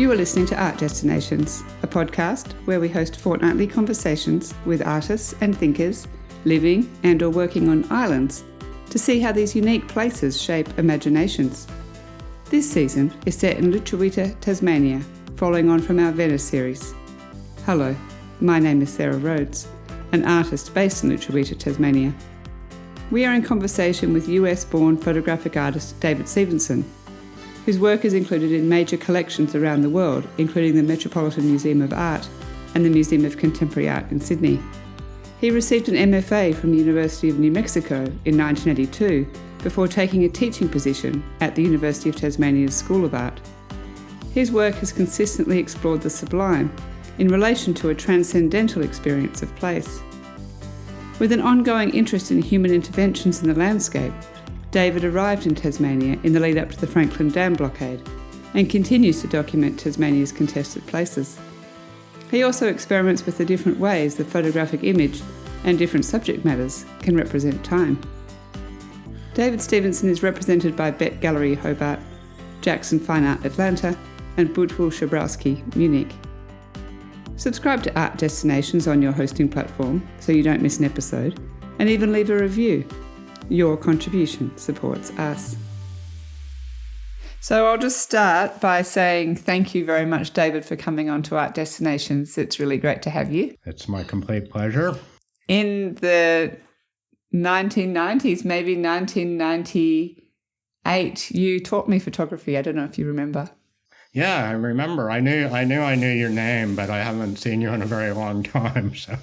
You are listening to Art Destinations, a podcast where we host fortnightly conversations with artists and thinkers living and or working on islands to see how these unique places shape imaginations. This season is set in Lutruwita, Tasmania, following on from our Venice series. Hello, my name is Sarah Rhodes, an artist based in Lutruwita, Tasmania. We are in conversation with US-born photographic artist David Stephenson, whose work is included in major collections around the world, including the Metropolitan Museum of Art and the Museum of Contemporary Art in Sydney. He received an MFA from the University of New Mexico in 1982 before taking a teaching position at the University of Tasmania's School of Art. His work has consistently explored the sublime in relation to a transcendental experience of place. With an ongoing interest in human interventions in the landscape, David arrived in Tasmania in the lead up to the Franklin Dam blockade and continues to document Tasmania's contested places. He also experiments with the different ways the photographic image and different subject matters can represent time. David Stephenson is represented by Bet Gallery Hobart, Jackson Fine Art Atlanta and Budwil Schabrowski Munich. Subscribe to Art Destinations on your hosting platform so you don't miss an episode, and even leave a review. Your contribution supports us. So I'll just start by saying thank you very much, David, for coming on to Art Destinations. It's really great to have you. It's my complete pleasure. In the 1990s, maybe 1998, you taught me photography. I don't know if you remember. Yeah, I remember. I knew your name, but I haven't seen you in a very long time. So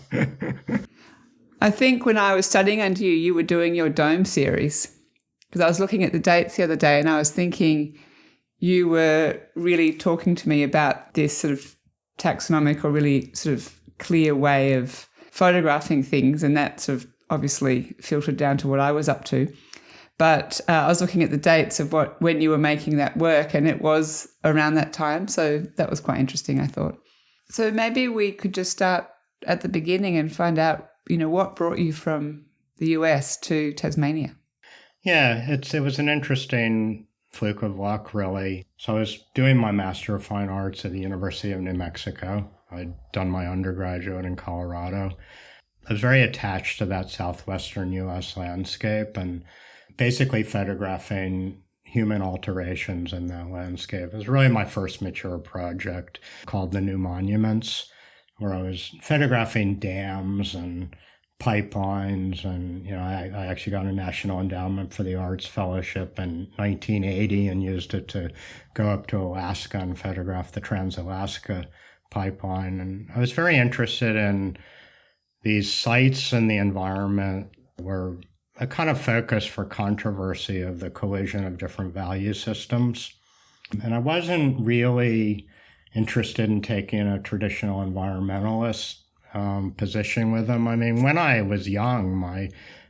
I think when I was studying under you, you were doing your Dome series, because I was looking at the dates the other day and I was thinking you were really talking to me about this sort of taxonomic or really sort of clear way of photographing things, and that sort of obviously filtered down to what I was up to. But I was looking at the dates of when you were making that work, and it was around that time. So that was quite interesting, I thought. So maybe we could just start at the beginning and find out, what brought you from the US to Tasmania? Yeah, it was an interesting fluke of luck, really. So I was doing my Master of Fine Arts at the University of New Mexico. I'd done my undergraduate in Colorado. I was very attached to that southwestern U.S. landscape and basically photographing human alterations in that landscape. It was really my first mature project called The New Monuments, where I was photographing dams and pipelines. And, I actually got a National Endowment for the Arts Fellowship in 1980 and used it to go up to Alaska and photograph the Trans-Alaska pipeline. And I was very interested in these sites and the environment were a kind of focus for controversy of the collision of different value systems. And I wasn't really interested in taking a traditional environmentalist position with them. I mean, when I was young,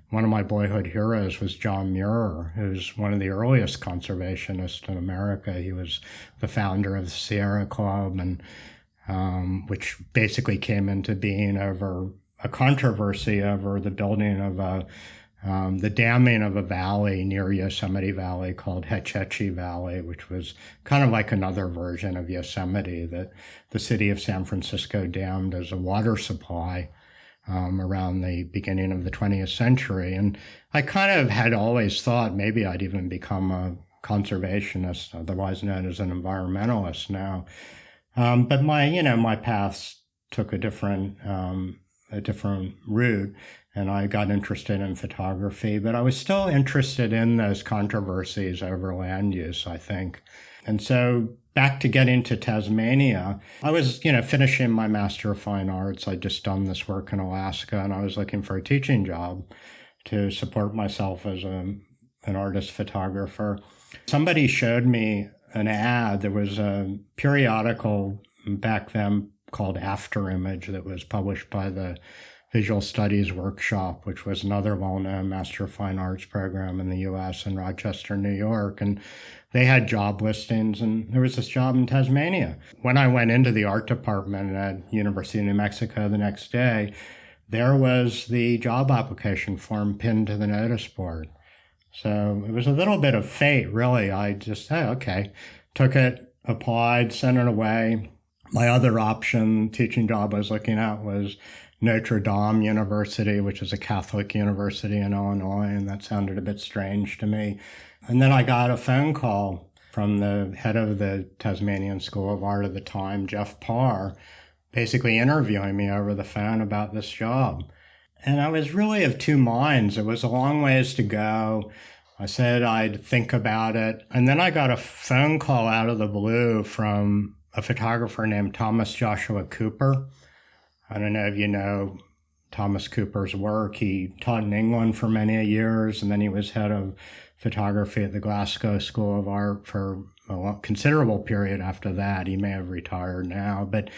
one of my boyhood heroes was John Muir, who's one of the earliest conservationists in America. He was the founder of the Sierra Club, and which basically came into being over a controversy over the building of the damming of a valley near Yosemite Valley called Hetch Hetchy Valley, which was kind of like another version of Yosemite that the city of San Francisco dammed as a water supply around the beginning of the 20th century. And I kind of had always thought maybe I'd even become a conservationist, otherwise known as an environmentalist now. But my paths took a different route. And I got interested in photography, but I was still interested in those controversies over land use, I think. And so back to getting to Tasmania, I was, finishing my Master of Fine Arts. I'd just done this work in Alaska, and I was looking for a teaching job to support myself as an artist photographer. Somebody showed me an ad. There was a periodical back then called After Image that was published by the Visual Studies Workshop, which was another well-known Master of Fine Arts program in the U.S. in Rochester, New York. And they had job listings, and there was this job in Tasmania. When I went into the art department at University of New Mexico the next day, there was the job application form pinned to the notice board. So it was a little bit of fate, really. I just, okay, took it. applied, sent it away. My other option, teaching job I was looking at was Notre Dame University, which is a Catholic university in Illinois, and that sounded a bit strange to me. And then I got a phone call from the head of the Tasmanian School of Art at the time, Jeff Parr, basically interviewing me over the phone about this job. And I was really of two minds. It was a long ways to go. I said I'd think about it. And then I got a phone call out of the blue from a photographer named Thomas Joshua Cooper. I don't know if you know Thomas Cooper's work. He taught in England for many years, and then he was head of photography at the Glasgow School of Art for a considerable period after that. He may have retired now, but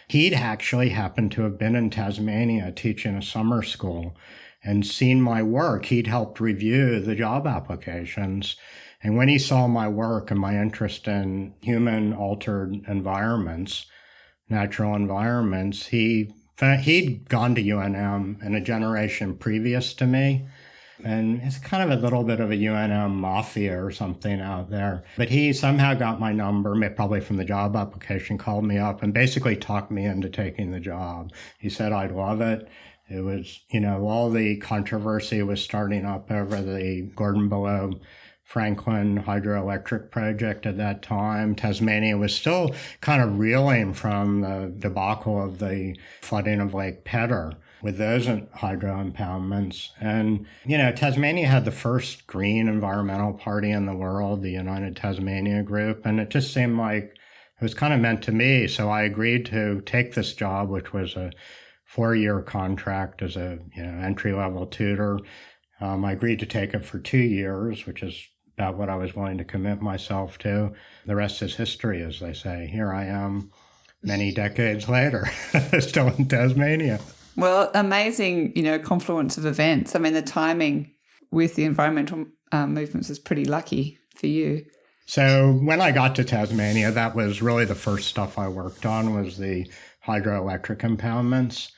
he'd actually happened to have been in Tasmania teaching a summer school and seen my work. He'd helped review the job applications. And when he saw my work and my interest in human-altered environments, natural environments, he'd gone to UNM in a generation previous to me. And it's kind of a little bit of a UNM mafia or something out there. But he somehow got my number, probably from the job application, called me up and basically talked me into taking the job. He said I'd love it. It was, all the controversy was starting up over the Gordon Below Franklin hydroelectric project at that time. Tasmania was still kind of reeling from the debacle of the flooding of Lake Pedder with those hydro impoundments. And, Tasmania had the first green environmental party in the world, the United Tasmania Group, and it just seemed like it was kind of meant to me. So I agreed to take this job, which was a 4-year contract as a entry-level tutor. I agreed to take it for 2 years, which is about what I was willing to commit myself to. The rest is history, as they say. Here I am many decades later, still in Tasmania. Well, amazing, confluence of events. I mean, the timing with the environmental movements is pretty lucky for you. So when I got to Tasmania, that was really the first stuff I worked on was the hydroelectric impoundments.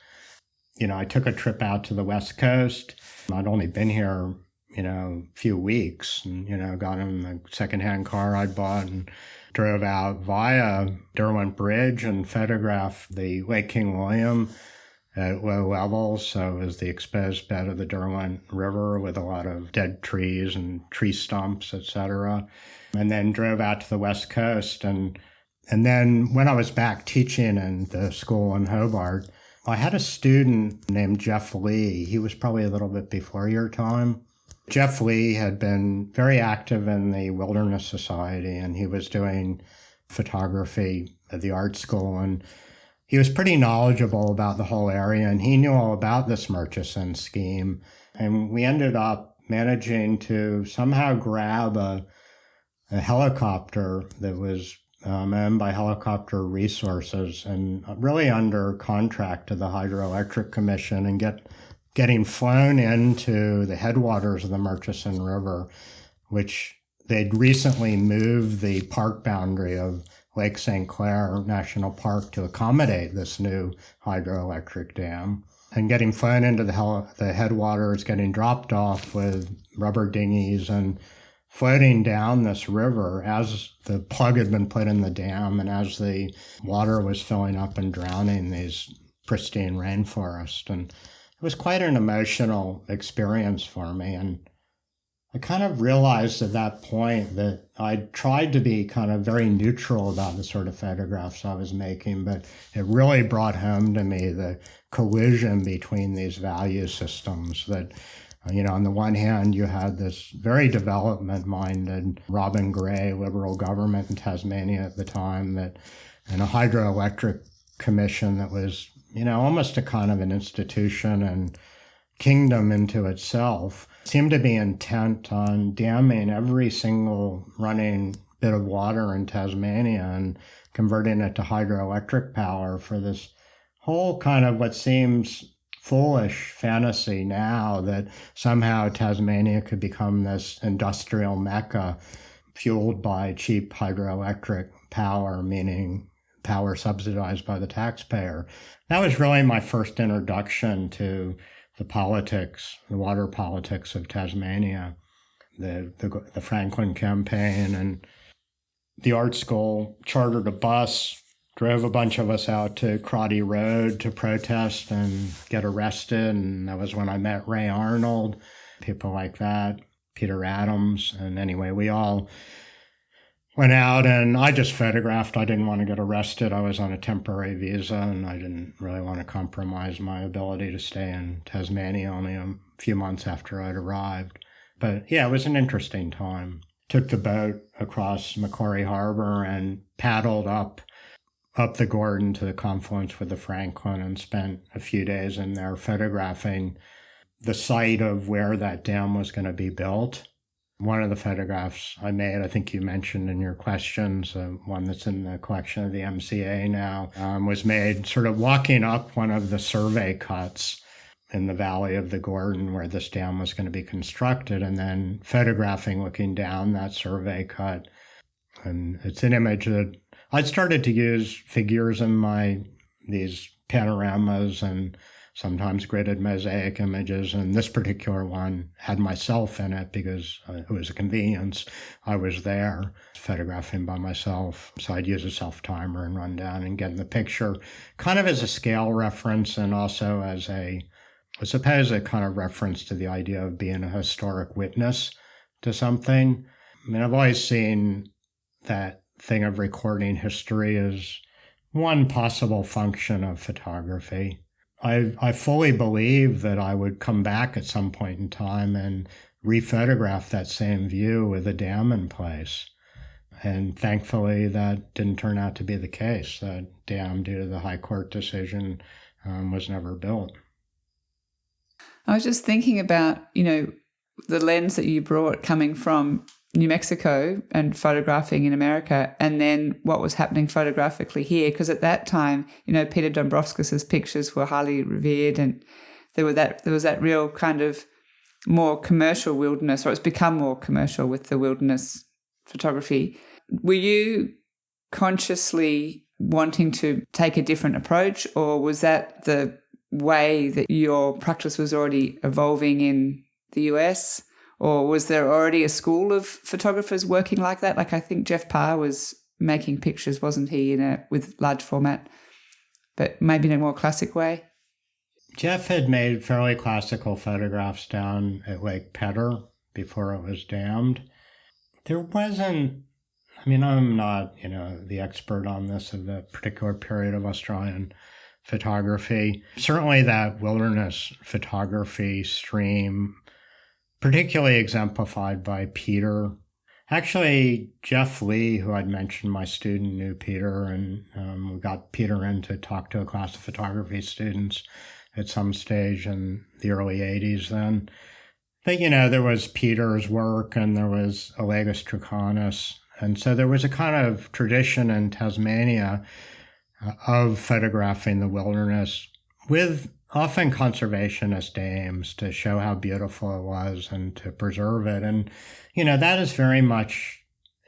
I took a trip out to the West Coast. I'd only been here, a few weeks and, got in the secondhand car I'd bought and drove out via Derwent Bridge and photographed the Lake King William at low levels. So it was the exposed bed of the Derwent River with a lot of dead trees and tree stumps, etc. And then drove out to the West Coast. And then when I was back teaching in the school in Hobart, I had a student named Jeff Lee. He was probably a little bit before your time. Jeff Lee had been very active in the Wilderness Society, and he was doing photography at the art school. And he was pretty knowledgeable about the whole area, and he knew all about this Murchison scheme. And we ended up managing to somehow grab a helicopter that was owned by Helicopter Resources and really under contract to the Hydroelectric Commission and getting flown into the headwaters of the Murchison River, which they'd recently moved the park boundary of Lake St. Clair National Park to accommodate this new hydroelectric dam. And getting flown into the headwaters, getting dropped off with rubber dinghies and floating down this river as the plug had been put in the dam and as the water was filling up and drowning these pristine rainforests. And it was quite an emotional experience for me. And I kind of realized at that point that I tried to be kind of very neutral about the sort of photographs I was making, but it really brought home to me the collision between these value systems that, on the one hand, you had this very development-minded Robin Gray liberal government in Tasmania at the time and a hydroelectric commission that was, almost a kind of an institution and kingdom into itself, seemed to be intent on damming every single running bit of water in Tasmania and converting it to hydroelectric power for this whole kind of what seems foolish fantasy now that somehow Tasmania could become this industrial mecca fueled by cheap hydroelectric power, meaning power subsidized by the taxpayer. That was really my first introduction to the politics, the water politics of Tasmania, the Franklin campaign. And the art school chartered a bus, drove a bunch of us out to Crotty Road to protest and get arrested. And that was when I met Ray Arnold, people like that, Peter Adams. And anyway, we all went out and I just photographed. I didn't want to get arrested. I was on a temporary visa and I didn't really want to compromise my ability to stay in Tasmania only a few months after I'd arrived. But yeah, it was an interesting time. Took the boat across Macquarie Harbor and paddled up the Gordon to the confluence with the Franklin and spent a few days in there photographing the site of where that dam was going to be built. One of the photographs I made, I think you mentioned in your questions, one that's in the collection of the MCA now, was made sort of walking up one of the survey cuts in the valley of the Gordon where this dam was going to be constructed, and then photographing looking down that survey cut. And it's an image that I started to use figures in these panoramas and sometimes gridded mosaic images, and this particular one had myself in it because it was a convenience. I was there photographing by myself, so I'd use a self-timer and run down and get the picture kind of as a scale reference and also as I suppose a kind of reference to the idea of being a historic witness to something. I mean, I've always seen that thing of recording history as one possible function of photography. I fully believe that I would come back at some point in time and rephotograph that same view with a dam in place. And thankfully, that didn't turn out to be the case. That dam, due to the High Court decision, was never built. I was just thinking about, the lens that you brought coming from New Mexico and photographing in America, and then what was happening photographically here. Because at that time, Peter Dombrovskis's pictures were highly revered, and there was that real kind of more commercial wilderness, or it's become more commercial with the wilderness photography. Were you consciously wanting to take a different approach, or was that the way that your practice was already evolving in the US? Or was there already a school of photographers working like that? Like I think Jeff Parr was making pictures, wasn't he, with large format, but maybe in a more classic way? Jeff had made fairly classical photographs down at Lake Pedder before it was dammed. There wasn't, I'm not, the expert on this of the particular period of Australian photography. Certainly that wilderness photography stream, particularly exemplified by Peter. Actually, Jeff Lee, who I'd mentioned, my student, knew Peter, and we got Peter in to talk to a class of photography students at some stage in the early 80s then. But, there was Peter's work and there was Olegus Trichonis. And so there was a kind of tradition in Tasmania of photographing the wilderness with often conservationist aims to show how beautiful it was and to preserve it. And, that is very much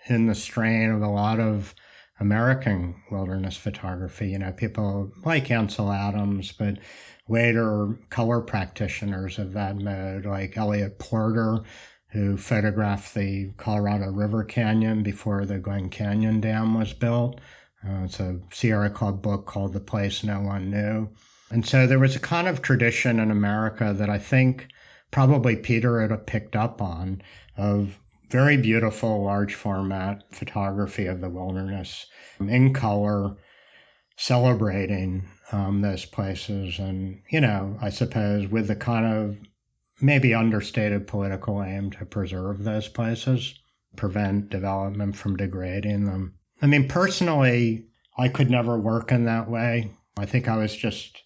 in the strain of a lot of American wilderness photography. People like Ansel Adams, but later color practitioners of that mode, like Elliot Porter, who photographed the Colorado River Canyon before the Glen Canyon Dam was built. It's a Sierra Club book called The Place No One Knew. And so there was a kind of tradition in America that I think probably Peter had picked up on of very beautiful large format photography of the wilderness in color, celebrating those places. And, I suppose with the kind of maybe understated political aim to preserve those places, prevent development from degrading them. Personally, I could never work in that way. I think I was just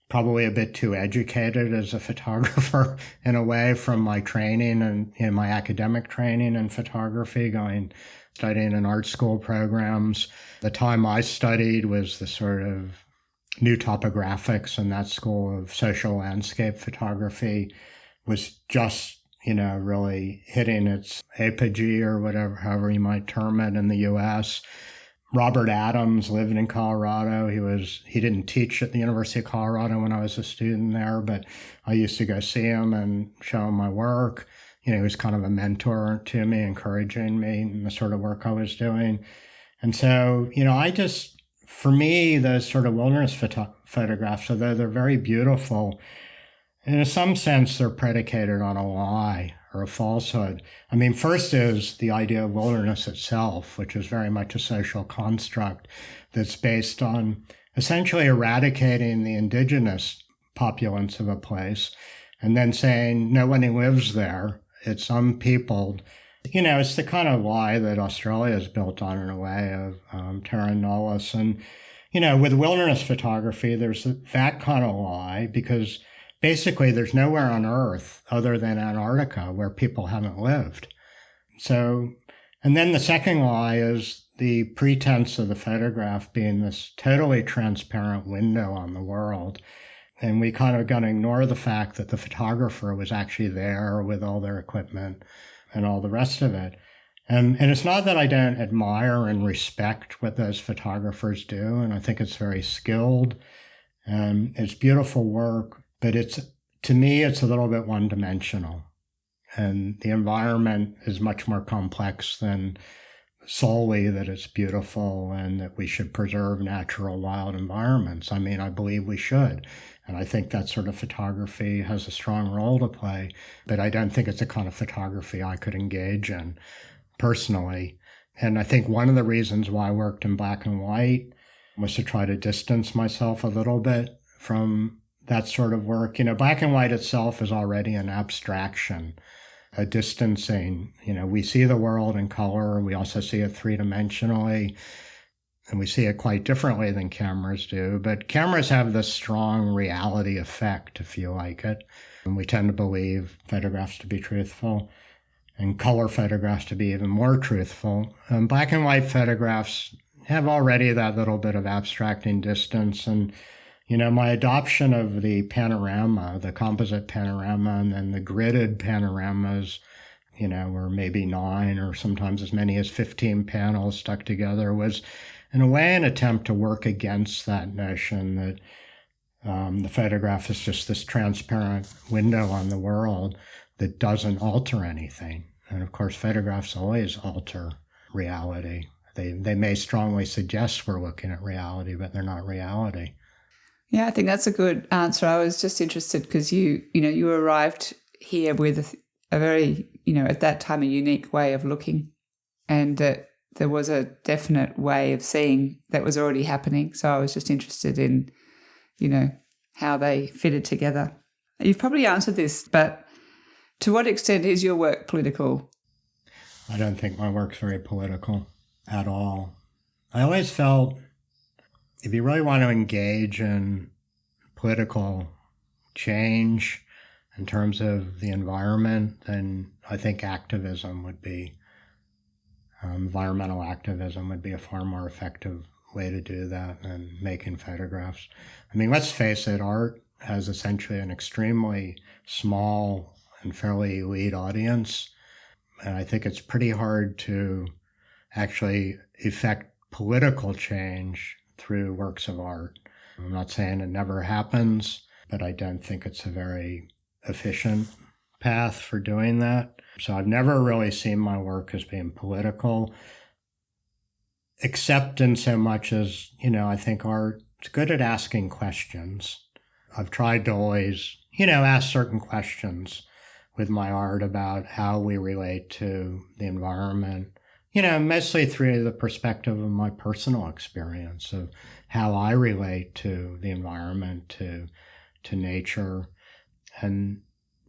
probably a bit too educated as a photographer in a way from my training and my academic training in photography, studying in art school programs. The time I studied was the sort of new topographics, and that school of social landscape photography was just, really hitting its apogee or whatever, however you might term it in the U.S. Robert Adams lived in Colorado. He didn't teach at the University of Colorado when I was a student there, but I used to go see him and show him my work. He was kind of a mentor to me, encouraging me in the sort of work I was doing. And so, for me, those sort of wilderness photographs, although they're very beautiful, in some sense, they're predicated on a lie or a falsehood. I mean, first is the idea of wilderness itself, which is very much a social construct that's based on essentially eradicating the indigenous populace of a place and then saying nobody lives there. It's unpeopled. It's the kind of lie that Australia is built on in a way of terra nullius. And, with wilderness photography, there's that kind of lie because basically there's nowhere on Earth other than Antarctica where people haven't lived. So, and then the second lie is the pretense of the photograph being this totally transparent window on the world. And we kind of got to ignore the fact that the photographer was actually there with all their equipment and all the rest of it. And it's not that I don't admire and respect what those photographers do, and I think it's very skilled, and it's beautiful work, but to me, it's a little bit one-dimensional. And the environment is much more complex than solely that it's beautiful and that we should preserve natural wild environments. I mean, I believe we should. And I think that sort of photography has a strong role to play, but I don't think it's the kind of photography I could engage in personally. And I think one of the reasons why I worked in black and white was to try to distance myself a little bit from that sort of work. Black and white itself is already an abstraction, a distancing. We see the world in color. We also see it three-dimensionally. And we see it quite differently than cameras do. But cameras have this strong reality effect, if you like it. And we tend to believe photographs to be truthful and color photographs to be even more truthful. Black and white photographs have already that little bit of abstracting distance. And, my adoption of the panorama, the composite panorama, and then the gridded panoramas, were maybe 9 or sometimes as many as 15 panels stuck together, was in a way an attempt to work against that notion that the photograph is just this transparent window on the world that doesn't alter anything. And of course, photographs always alter reality. They may strongly suggest we're looking at reality, but they're not reality. Yeah, I think that's a good answer. I was just interested because you arrived here with a very, at that time, a unique way of looking, and that there was a definite way of seeing that was already happening. So I was just interested in, how they fitted together. You've probably answered this, but to what extent is your work political? I don't think my work's very political at all. I always felt if you really want to engage in political change in terms of the environment, then I think activism would be, environmental activism would be a far more effective way to do that than making photographs. I mean, let's face it, art has essentially an extremely small and fairly elite audience. And I think it's pretty hard to actually effect political change through works of art. I'm not saying it never happens, but I don't think it's a very efficient path for doing that. So I've never really seen my work as being political, except in so much as, I think art is good at asking questions. I've tried to always, ask certain questions with my art about how we relate to the environment, mostly through the perspective of my personal experience of how I relate to the environment, to nature. And,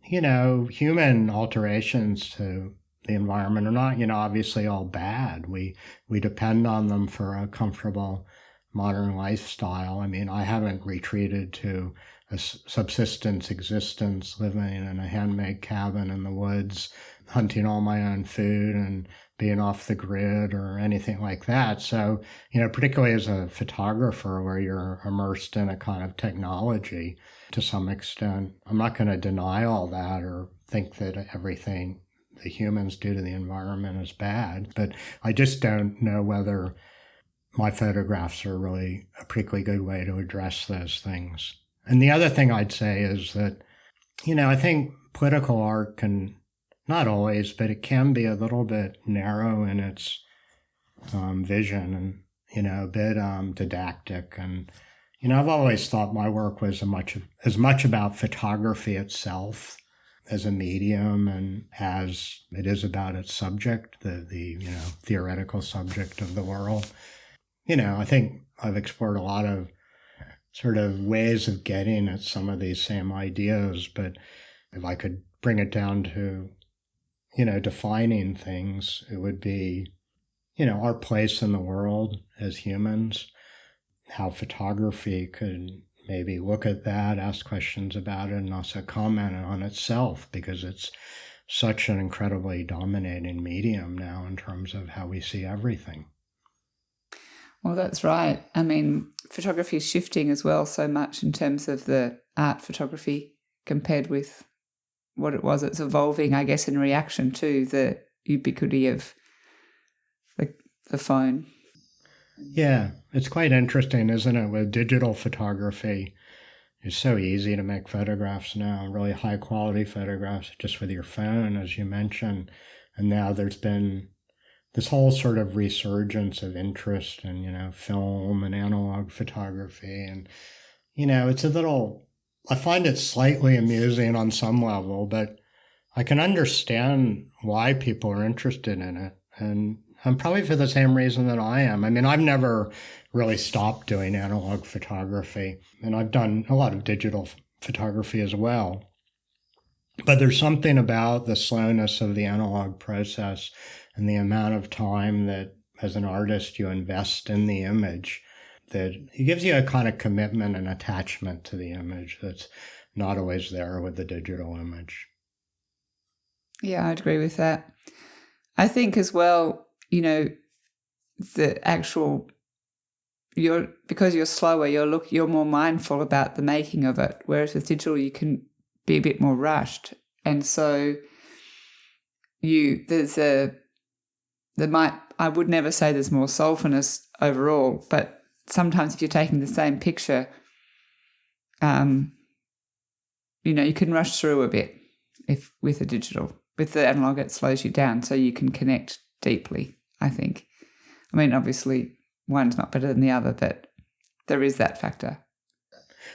human alterations to the environment are not, obviously all bad. We depend on them for a comfortable modern lifestyle. I mean, I haven't retreated to a subsistence existence, living in a handmade cabin in the woods, hunting all my own food and being off the grid or anything like that. So, particularly as a photographer where you're immersed in a kind of technology to some extent, I'm not going to deny all that or think that everything the humans do to the environment is bad. But I just don't know whether my photographs are really a particularly good way to address those things. And the other thing I'd say is that, I think political art can, not always, but it can be a little bit narrow in its vision and, a bit didactic. And, I've always thought my work was as much about photography itself as a medium and as it is about its subject, the theoretical subject of the world. I think I've explored a lot of sort of ways of getting at some of these same ideas, but if I could bring it down to, defining things, it would be, our place in the world as humans, how photography could maybe look at that, ask questions about it, and also comment on itself, because it's such an incredibly dominating medium now in terms of how we see everything. Well, that's right. I mean, photography is shifting as well so much in terms of the art photography compared with what it was. It's evolving, I guess, in reaction to the ubiquity of the phone. Yeah, it's quite interesting, isn't it? With digital photography, it's so easy to make photographs now, really high quality photographs just with your phone, as you mentioned. And now there's been this whole sort of resurgence of interest in, film and analog photography. And, it's I find it slightly amusing on some level, but I can understand why people are interested in it. And probably for the same reason that I am. I mean, I've never really stopped doing analog photography, and I've done a lot of digital photography as well. But there's something about the slowness of the analog process and the amount of time that, as an artist, you invest in the image, that it gives you a kind of commitment and attachment to the image that's not always there with the digital image. Yeah, I'd agree with that. I think as well, the actual, because you're slower, you're more mindful about the making of it, whereas with digital you can be a bit more rushed. And so I would never say there's more soulfulness overall, but sometimes if you're taking the same picture, you can rush through a bit with the digital. With the analog, it slows you down so you can connect deeply, I think. I mean, obviously, one's not better than the other, but there is that factor.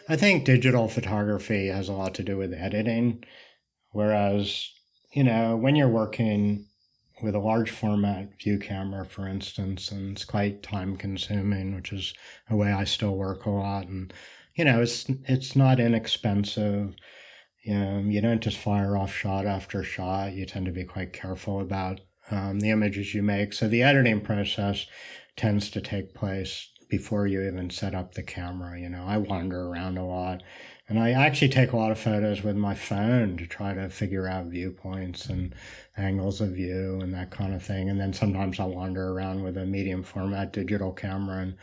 I think digital photography has a lot to do with editing, whereas, when you're working with a large format view camera, for instance, and it's quite time consuming, which is a way I still work a lot. And, it's not inexpensive. You don't just fire off shot after shot. You tend to be quite careful about the images you make. So the editing process tends to take place before you even set up the camera. I wander around a lot, and I actually take a lot of photos with my phone to try to figure out viewpoints and angles of view and that kind of thing. And then sometimes I'll wander around with a medium format digital camera and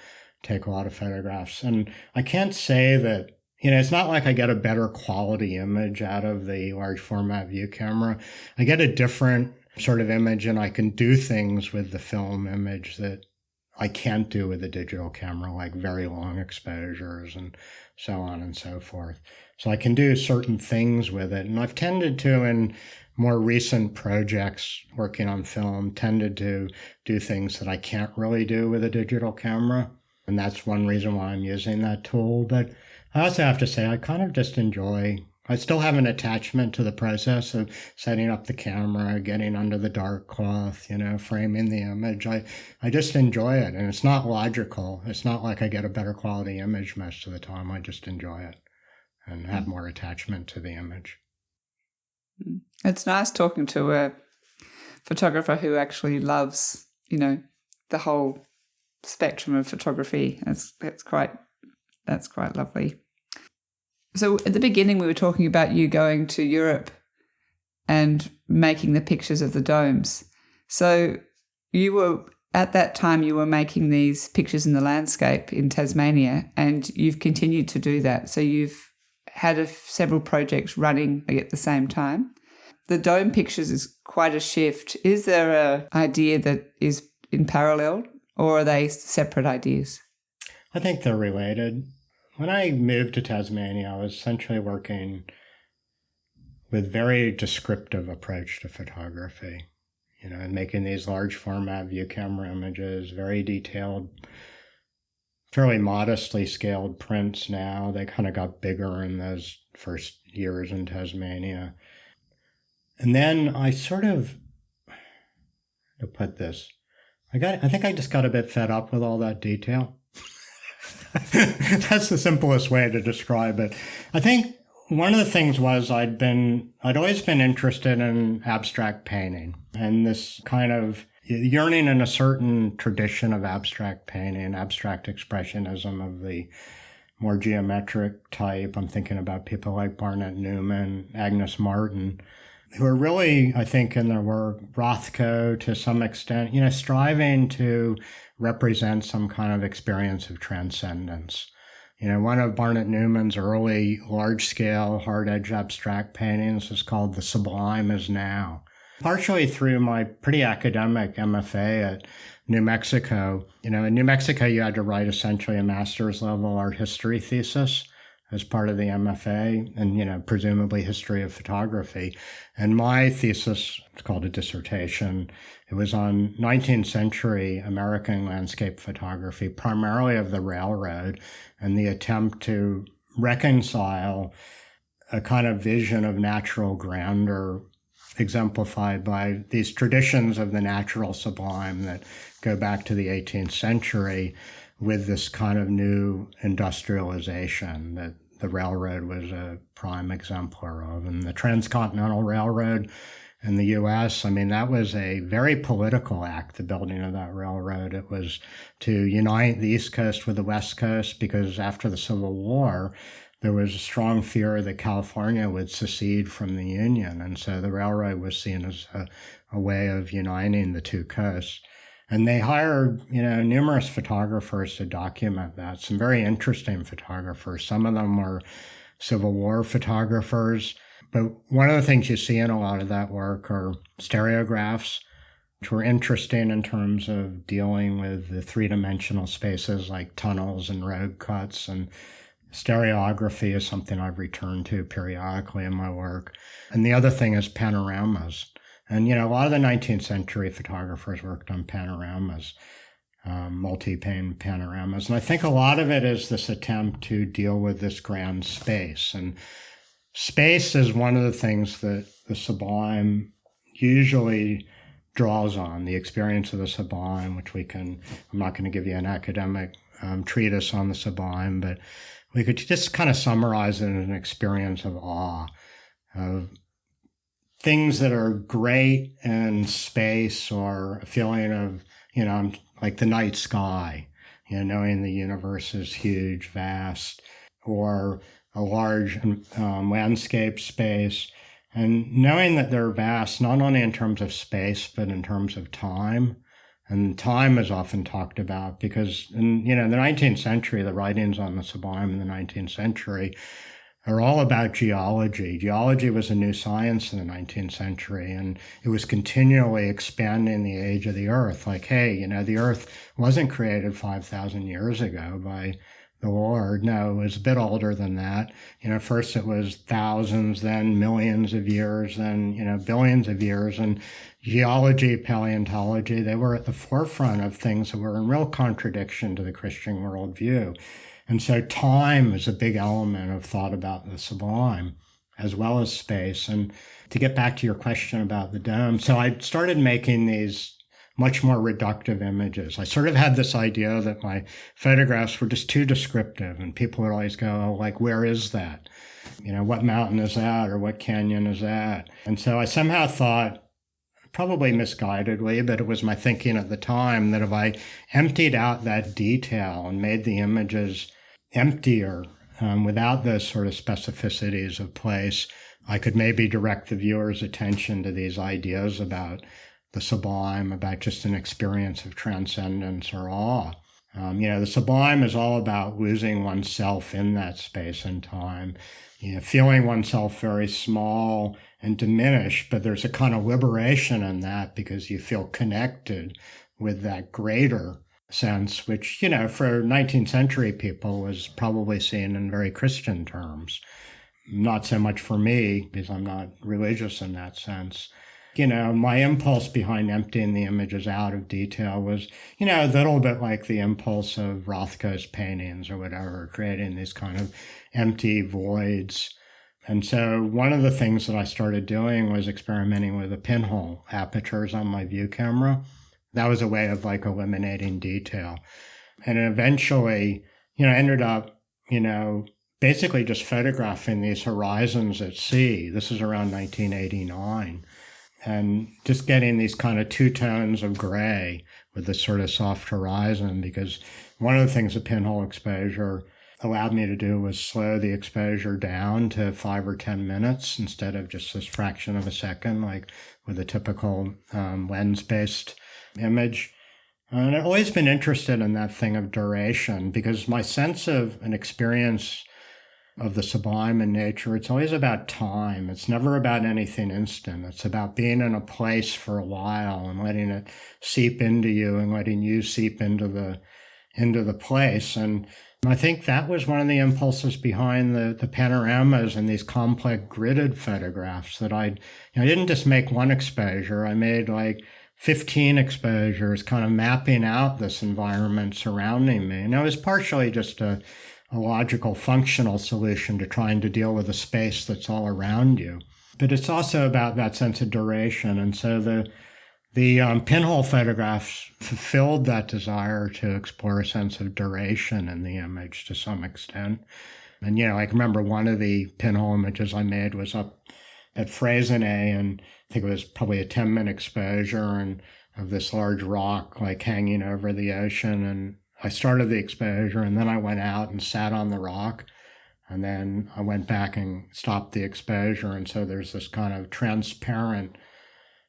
take a lot of photographs. And I can't say that, it's not like I get a better quality image out of the large format view camera. I get a different sort of image, and I can do things with the film image that I can't do with a digital camera, like very long exposures and so on and so forth. So I can do certain things with it. And I've tended to, in more recent projects working on film, tended to do things that I can't really do with a digital camera. And that's one reason why I'm using that tool. But I also have to say, I kind of just I still have an attachment to the process of setting up the camera, getting under the dark cloth, framing the image. I just enjoy it, and it's not logical. It's not like I get a better quality image most of the time. I just enjoy it and have more attachment to the image. It's nice talking to a photographer who actually loves, the whole spectrum of photography. That's quite lovely. So at the beginning, we were talking about you going to Europe and making the pictures of the domes. So at that time, you were making these pictures in the landscape in Tasmania, and you've continued to do that. So you've had several projects running at the same time. The dome pictures is quite a shift. Is there an idea that is in parallel, or are they separate ideas? I think they're related. When I moved to Tasmania, I was essentially working with very descriptive approach to photography. making these large format view camera images, very detailed, fairly modestly scaled prints now. They kind of got bigger in those first years in Tasmania. And then I sort of, to put this, I think I just got a bit fed up with all that detail. That's the simplest way to describe it. I think one of the things was I'd always been interested in abstract painting and this kind of yearning in a certain tradition of abstract painting, abstract expressionism of the more geometric type. I'm thinking about people like Barnett Newman, Agnes Martin, who are really, I think, in their work, Rothko to some extent, striving to represent some kind of experience of transcendence. One of Barnett Newman's early large-scale, hard-edge abstract paintings is called The Sublime Is Now. Partially through my pretty academic MFA at New Mexico. In New Mexico, you had to write essentially a master's level art history thesis as part of the MFA and, presumably history of photography. And my thesis, it's called a dissertation. It was on 19th century American landscape photography, primarily of the railroad, and the attempt to reconcile a kind of vision of natural grandeur exemplified by these traditions of the natural sublime that go back to the 18th century with this kind of new industrialization that the railroad was a prime exemplar of. And the Transcontinental Railroad in the U.S., that was a very political act, the building of that railroad. It was to unite the East Coast with the West Coast because after the Civil War, there was a strong fear that California would secede from the Union. And so the railroad was seen as a way of uniting the two coasts. And they hired, numerous photographers to document that, some very interesting photographers. Some of them were Civil War photographers. But one of the things you see in a lot of that work are stereographs, which were interesting in terms of dealing with the three-dimensional spaces like tunnels and road cuts. And stereography is something I've returned to periodically in my work. And the other thing is panoramas. And, a lot of the 19th century photographers worked on panoramas, multi-pane panoramas. And I think a lot of it is this attempt to deal with this grand space. And space is one of the things that the sublime usually draws on, the experience of the sublime, which I'm not going to give you an academic treatise on the sublime, but we could just kind of summarize it as an experience of awe, of things that are great in space, or a feeling of, like the night sky, knowing the universe is huge, vast, or a large landscape space, and knowing that they're vast, not only in terms of space, but in terms of time. And time is often talked about because in, the 19th century, the writings on the sublime in the 19th century are all about geology. Geology was a new science in the 19th century, and it was continually expanding the age of the Earth. Like, hey, the Earth wasn't created 5,000 years ago by the Lord. No, it was a bit older than that. First it was thousands, then millions of years, then, billions of years. And geology, paleontology, they were at the forefront of things that were in real contradiction to the Christian worldview. And so time is a big element of thought about the sublime, as well as space. And to get back to your question about the dome, so I started making these much more reductive images. I sort of had this idea that my photographs were just too descriptive, and people would always go, oh, like, where is that? What mountain is that? Or what canyon is that? And so I somehow thought, probably misguidedly, but it was my thinking at the time, that if I emptied out that detail and made the images emptier, without those sort of specificities of place, I could maybe direct the viewer's attention to these ideas about the sublime, about just an experience of transcendence or awe. The sublime is all about losing oneself in that space and time, feeling oneself very small and diminished, but there's a kind of liberation in that because you feel connected with that greater sense, which, for 19th century people was probably seen in very Christian terms. Not so much for me, because I'm not religious in that sense. My impulse behind emptying the images out of detail was, a little bit like the impulse of Rothko's paintings or whatever, creating these kind of empty voids. And so one of the things that I started doing was experimenting with the pinhole apertures on my view camera. That was a way of like eliminating detail. And eventually, ended up, basically just photographing these horizons at sea. This is around 1989. And just getting these kind of two tones of gray with this sort of soft horizon, because one of the things the pinhole exposure allowed me to do was slow the exposure down to 5 or 10 minutes instead of just this fraction of a second, like with a typical lens-based image. And I've always been interested in that thing of duration, because my sense of an experience of the sublime in nature, it's always about time. It's never about anything instant. It's about being in a place for a while and letting it seep into you and letting you seep into the place. And I think that was one of the impulses behind the panoramas and these complex gridded photographs that I didn't just make one exposure. I made like 15 exposures, kind of mapping out this environment surrounding me. And it was partially just a logical, functional solution to trying to deal with the space that's all around you. But it's also about that sense of duration. And so the pinhole photographs fulfilled that desire to explore a sense of duration in the image to some extent. And, I can remember one of the pinhole images I made was up at Freycinet, and I think it was probably a 10-minute exposure and of this large rock like hanging over the ocean. And I started the exposure, and then I went out and sat on the rock, and then I went back and stopped the exposure. And so there's this kind of transparent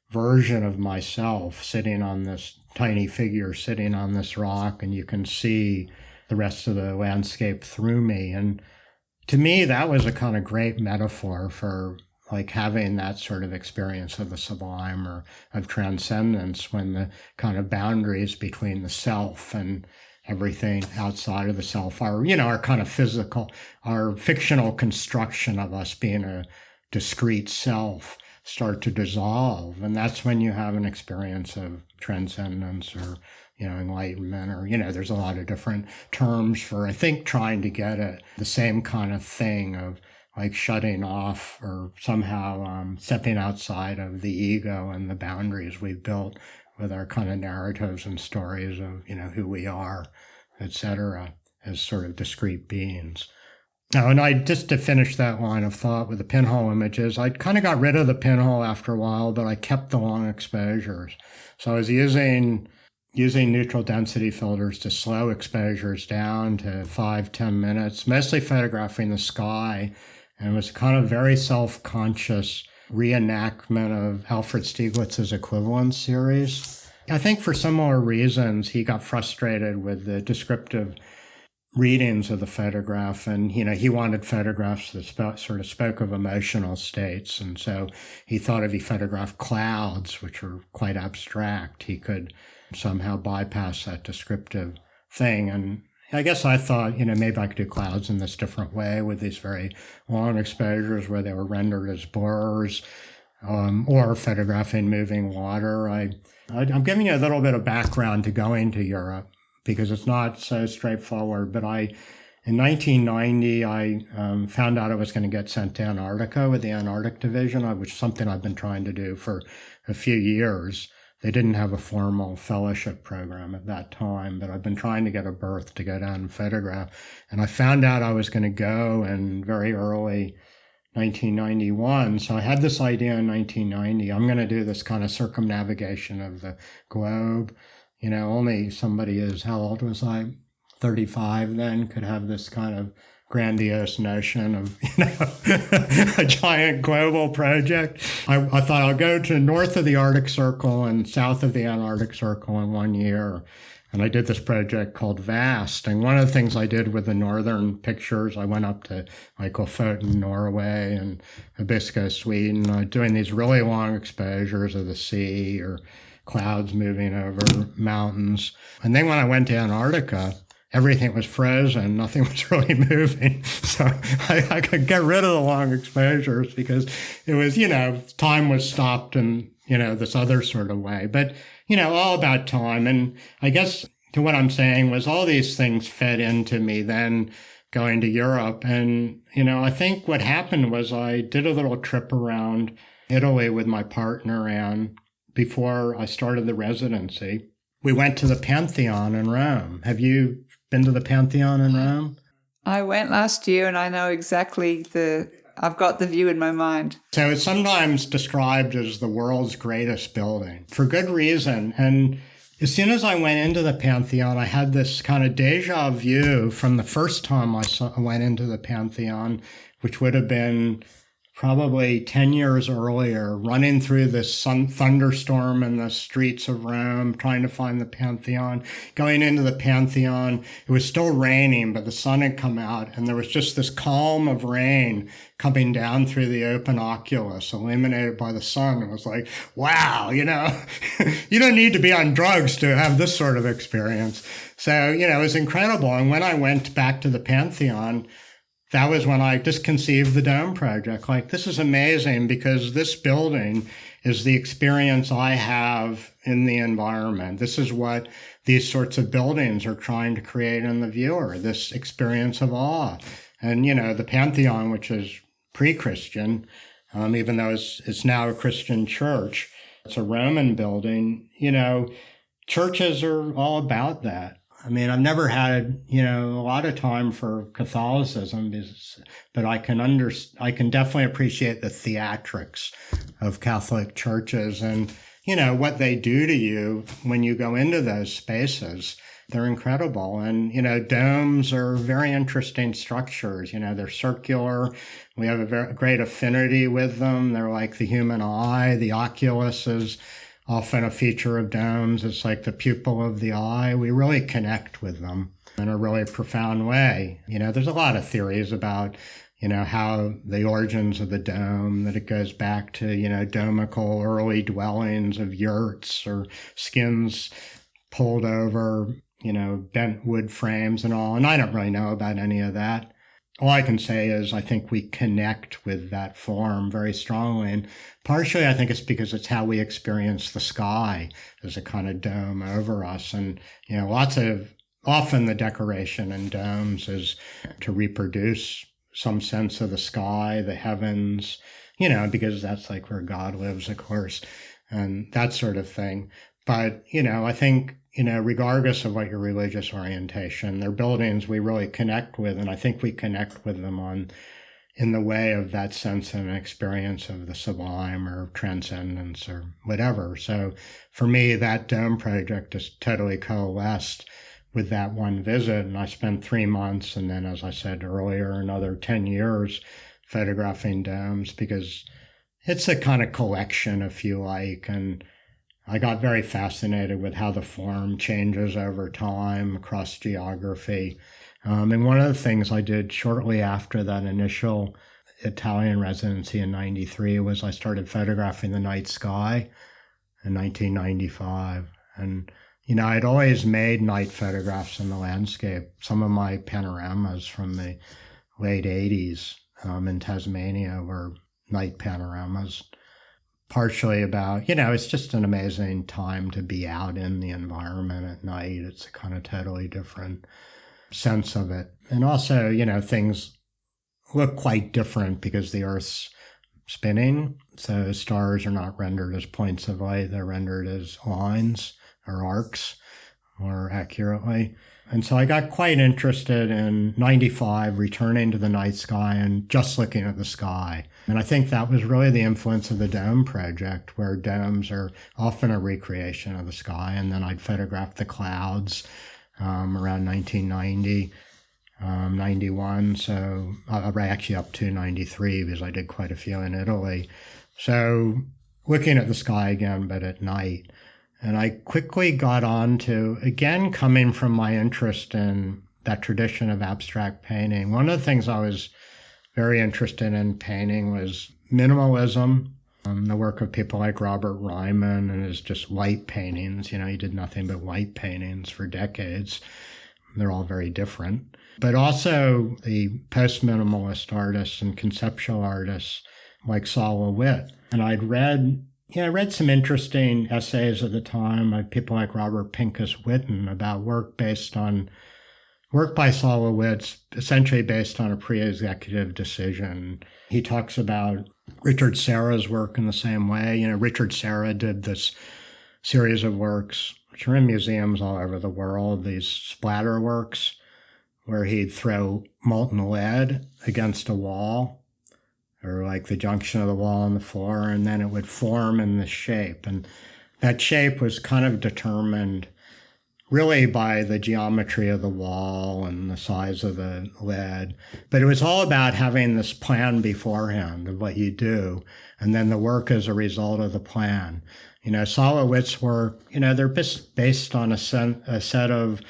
version of myself sitting on this tiny figure, sitting on this rock, and you can see the rest of the landscape through me. And to me, that was a kind of great metaphor for like having that sort of experience of the sublime or of transcendence, when the kind of boundaries between the self and everything outside of the self are, our kind of physical, our fictional construction of us being a discrete self start to dissolve. And that's when you have an experience of transcendence or, enlightenment, or, there's a lot of different terms for, I think, trying to get at the same kind of thing of like shutting off or somehow stepping outside of the ego and the boundaries we've built with our kind of narratives and stories of, who we are, etc., as sort of discrete beings. Now, and I just to finish that line of thought with the pinhole images, I kind of got rid of the pinhole after a while, but I kept the long exposures. So I was using neutral density filters to slow exposures down to 5-10 minutes, mostly photographing the sky. And it was kind of very self-conscious reenactment of Alfred Stieglitz's Equivalence series. I think for similar reasons, he got frustrated with the descriptive readings of the photograph, and he wanted photographs that sort of spoke of emotional states. And so he thought if he photographed clouds, which were quite abstract, he could somehow bypass that descriptive thing. And I guess I thought, maybe I could do clouds in this different way with these very long exposures where they were rendered as blurs, or photographing moving water. I'm giving you a little bit of background to going to Europe because it's not so straightforward. But in 1990, I found out I was going to get sent to Antarctica with the Antarctic Division, which is something I've been trying to do for a few years. They didn't have a formal fellowship program at that time, but I've been trying to get a berth to go down and photograph. And I found out I was going to go in very early 1991. So I had this idea in 1990. I'm going to do this kind of circumnavigation of the globe. Only somebody how old was I? 35 then, could have this kind of grandiose notion of, a giant global project. I thought I'll go to north of the Arctic Circle and south of the Antarctic Circle in 1 year. And I did this project called VAST. And one of the things I did with the northern pictures, I went up to like Lofoten, Norway, and Abisko, Sweden, doing these really long exposures of the sea or clouds moving over mountains. And then when I went to Antarctica, everything was frozen. Nothing was really moving. So I could get rid of the long exposures because it was, time was stopped and this other sort of way. But, all about time. And I guess to what I'm saying was all these things fed into me then going to Europe. And, I think what happened was I did a little trip around Italy with my partner, Anne, before I started the residency. We went to the Pantheon in Rome. Have you been to the Pantheon in Rome? I went last year and I know exactly I've got the view in my mind. So it's sometimes described as the world's greatest building for good reason. And as soon as I went into the Pantheon, I had this kind of deja vu from the first time I went into the Pantheon, which would have been probably 10 years earlier, running through this thunderstorm in the streets of Rome, trying to find the Pantheon. Going into the Pantheon, it was still raining, but the sun had come out, and there was just this calm of rain coming down through the open oculus, illuminated by the sun. It was like, wow, you don't need to be on drugs to have this sort of experience. So, it was incredible. And when I went back to the Pantheon, that was when I just conceived the Dome Project. Like, this is amazing because this building is the experience I have in the environment. This is what these sorts of buildings are trying to create in the viewer, this experience of awe. And, the Pantheon, which is pre-Christian, even though it's now a Christian church, it's a Roman building, churches are all about that. I mean, I've never had, a lot of time for Catholicism, but I can definitely appreciate the theatrics of Catholic churches and, what they do to you when you go into those spaces. They're incredible. And, domes are very interesting structures. They're circular. We have a very great affinity with them. They're like the human eye. The oculus is often a feature of domes. It's like the pupil of the eye. We really connect with them in a really profound way. There's a lot of theories about, how the origins of the dome, that it goes back to, domical early dwellings of yurts or skins pulled over, bent wood frames and all. And I don't really know about any of that. All I can say is I think we connect with that form very strongly. And partially, I think it's because it's how we experience the sky as a kind of dome over us. And, often the decoration in domes is to reproduce some sense of the sky, the heavens, because that's like where God lives, of course, and that sort of thing. But, I think, regardless of what your religious orientation, they're buildings we really connect with. And I think we connect with them in the way of that sense and experience of the sublime or transcendence or whatever. So for me, that Dome Project is totally coalesced with that one visit. And I spent 3 months and then, as I said earlier, another 10 years photographing domes because it's a kind of collection, if you like. And I got very fascinated with how the form changes over time across geography. And one of the things I did shortly after that initial Italian residency in 93 was I started photographing the night sky in 1995. And, I'd always made night photographs in the landscape. Some of my panoramas from the late 80s in Tasmania were night panoramas. Partially about, it's just an amazing time to be out in the environment at night. It's a kind of totally different sense of it. And also, things look quite different because the Earth's spinning. So stars are not rendered as points of light. They're rendered as lines or arcs more accurately. And so I got quite interested in 95, returning to the night sky and just looking at the sky. And I think that was really the influence of the Dome Project, where domes are often a recreation of the sky. And then I'd photograph the clouds around 1990, 91. So actually up to 93 because I did quite a few in Italy. So looking at the sky again, but at night. And I quickly got on to, again, coming from my interest in that tradition of abstract painting. One of the things I was very interested in painting was minimalism, the work of people like Robert Ryman and his just white paintings. He did nothing but white paintings for decades. They're all very different. But also the post-minimalist artists and conceptual artists like Saul LeWitt. And I'd read Yeah, I read some interesting essays at the time by people like Robert Pincus Witten about work by Solowitz, essentially based on a pre-executive decision. He talks about Richard Serra's work in the same way. Richard Serra did this series of works, which are in museums all over the world, these splatter works, where he'd throw molten lead against a wall, or like the junction of the wall and the floor, and then it would form in this shape. And that shape was kind of determined really by the geometry of the wall and the size of the lead. But it was all about having this plan beforehand of what you do, and then the work as a result of the plan. Solowitz work, they're based on a set of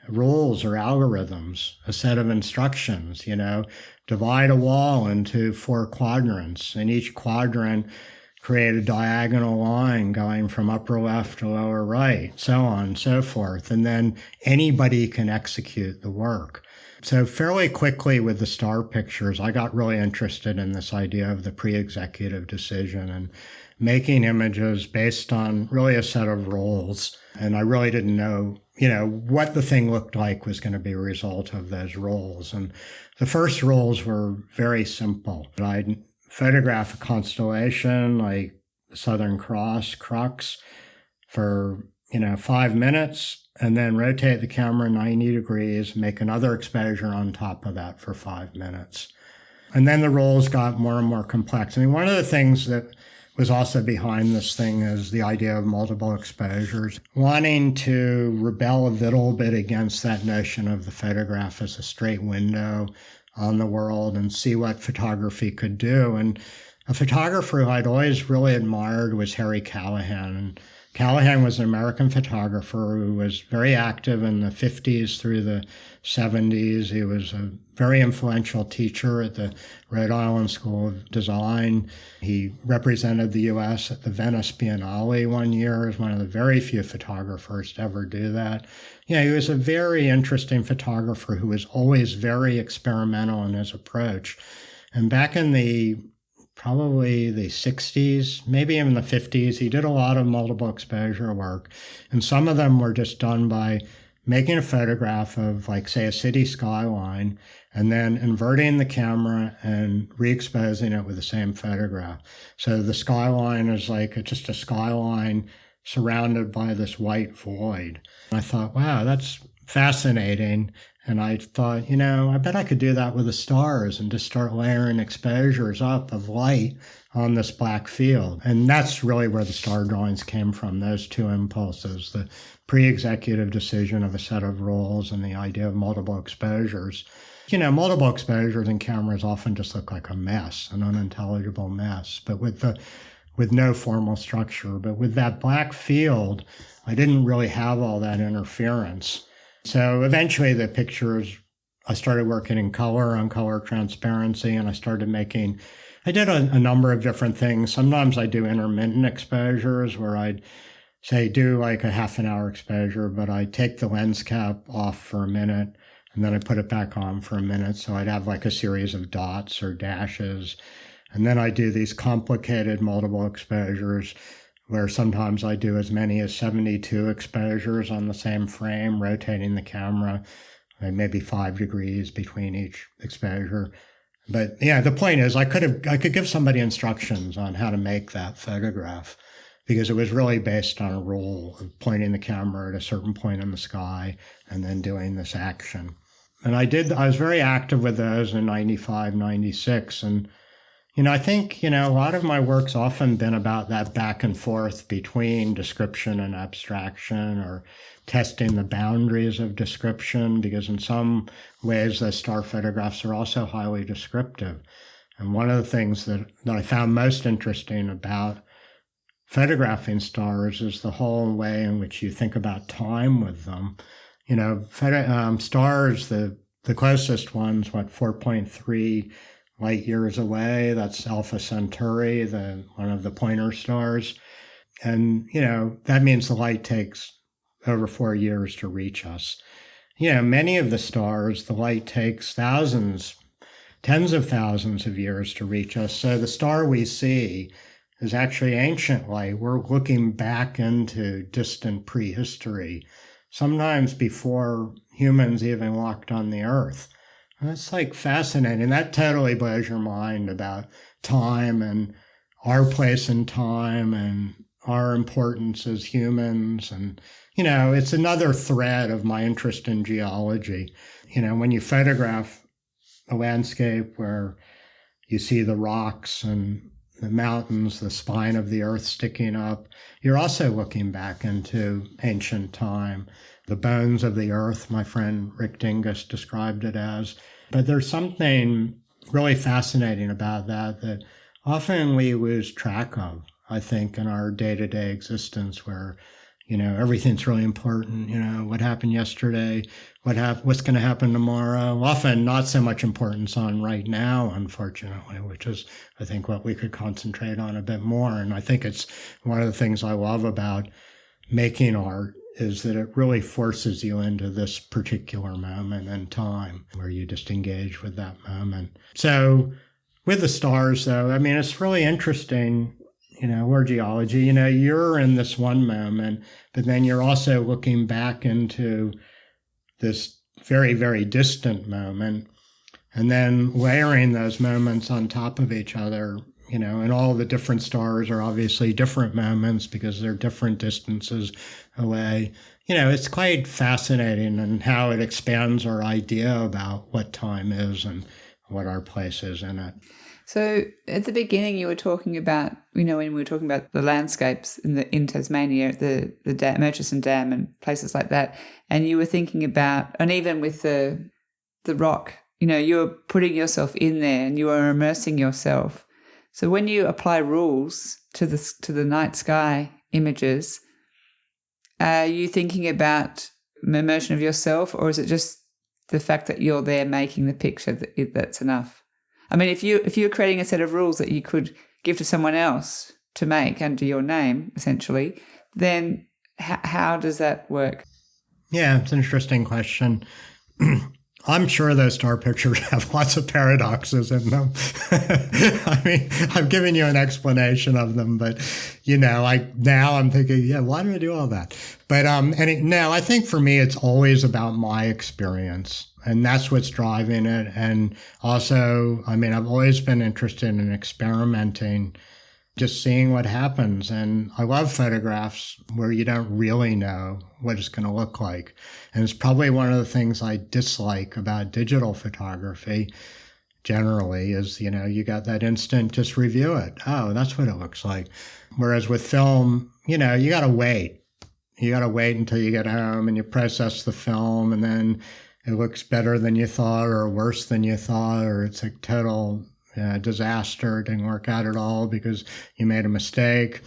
rules or algorithms, a set of instructions, divide a wall into 4 quadrants, and each quadrant create a diagonal line going from upper left to lower right, so on and so forth. And then anybody can execute the work. So fairly quickly with the star pictures, I got really interested in this idea of the pre-executive decision and making images based on really a set of rules. And I really didn't know, what the thing looked like was going to be a result of those rules. And the first rules were very simple. I'd photograph a constellation like the Southern Cross, Crux, for 5 minutes, and then rotate the camera 90 degrees, make another exposure on top of that for 5 minutes. And then the rules got more and more complex. One of the things that was also behind this thing is the idea of multiple exposures, wanting to rebel a little bit against that notion of the photograph as a straight window on the world and see what photography could do. And a photographer who I'd always really admired was Harry Callahan. And Callahan was an American photographer who was very active in the 50s through the 70s. He was a very influential teacher at the Rhode Island School of Design. He represented the U.S. at the Venice Biennale one year as one of the very few photographers to ever do that. He was a very interesting photographer who was always very experimental in his approach. And back in probably the 60s, maybe even the 50s, he did a lot of multiple exposure work. And some of them were just done by making a photograph of, like, say, a city skyline, and then inverting the camera and re-exposing it with the same photograph. So the skyline is like just a skyline surrounded by this white void. And I thought, wow, that's fascinating. And I thought, I bet I could do that with the stars and just start layering exposures up of light on this black field. And that's really where the star drawings came from, those two impulses, the pre-executive decision of a set of rules and the idea of multiple exposures. Multiple exposures in cameras often just look like a mess, an unintelligible mess, but with no formal structure. But with that black field, I didn't really have all that interference. So eventually I started working in color, on color transparency, and I did a number of different things. Sometimes I do intermittent exposures where I'd do like a half an hour exposure, but I take the lens cap off for a minute and then I put it back on for a minute. So I'd have like a series of dots or dashes. And then I do these complicated multiple exposures where sometimes I do as many as 72 exposures on the same frame, rotating the camera, maybe 5 degrees between each exposure. But yeah, the point is I could give somebody instructions on how to make that photograph because it was really based on a rule of pointing the camera at a certain point in the sky and then doing this action. And I was very active with those in 95, 96. And I think, a lot of my work's often been about that back and forth between description and abstraction, or testing the boundaries of description, because in some ways the star photographs are also highly descriptive. And one of the things that I found most interesting about photographing stars is the whole way in which you think about time with them. Stars, the closest one's 4.3 light years away. That's Alpha Centauri, one of the pointer stars. And, that means the light takes over 4 years to reach us. Many of the stars, the light takes thousands, tens of thousands of years to reach us. So the star we see is actually ancient light. We're looking back into distant prehistory, sometimes before humans even walked on the earth. That's like fascinating. That totally blows your mind about time and our place in time and our importance as humans. And, it's another thread of my interest in geology. When you photograph a landscape where you see the rocks and the mountains, the spine of the earth sticking up, you're also looking back into ancient time. The bones of the earth, my friend Rick Dingus described it as. But there's something really fascinating about that often we lose track of, I think, in our day-to-day existence where, everything's really important. What happened yesterday, what's going to happen tomorrow. Often not so much importance on right now, unfortunately, which is, I think, what we could concentrate on a bit more. And I think it's one of the things I love about making art is that it really forces you into this particular moment in time where you just engage with that moment. So with the stars, though, it's really interesting. We're geology, you're in this one moment, but then you're also looking back into this very, very distant moment and then layering those moments on top of each other, and all the different stars are obviously different moments because they're different distances away. It's quite fascinating and how it expands our idea about what time is and what our place is in it. So at the beginning, you were talking about, when we were talking about the landscapes in Tasmania, the Murchison Dam and places like that, and you were thinking about, and even with the rock, you were putting yourself in there and you were immersing yourself. So when you apply rules to the night sky images, are you thinking about immersion of yourself, or is it just the fact that you're there making the picture that's enough? If you're creating a set of rules that you could give to someone else to make under your name, essentially, then how does that work? Yeah, it's an interesting question. I'm sure those star pictures have lots of paradoxes in them. I've given you an explanation of them, but, now I'm thinking, yeah, why do I do all that? But now I think for me, it's always about my experience. And that's what's driving it. And also, I've always been interested in experimenting, just seeing what happens. And I love photographs where you don't really know what it's going to look like. And it's probably one of the things I dislike about digital photography generally is, you got that instant, just review it. Oh, that's what it looks like. Whereas with film, you got to wait. You got to wait until you get home and you process the film, and then it looks better than you thought or worse than you thought, or it's a total disaster. It didn't work out at all because you made a mistake.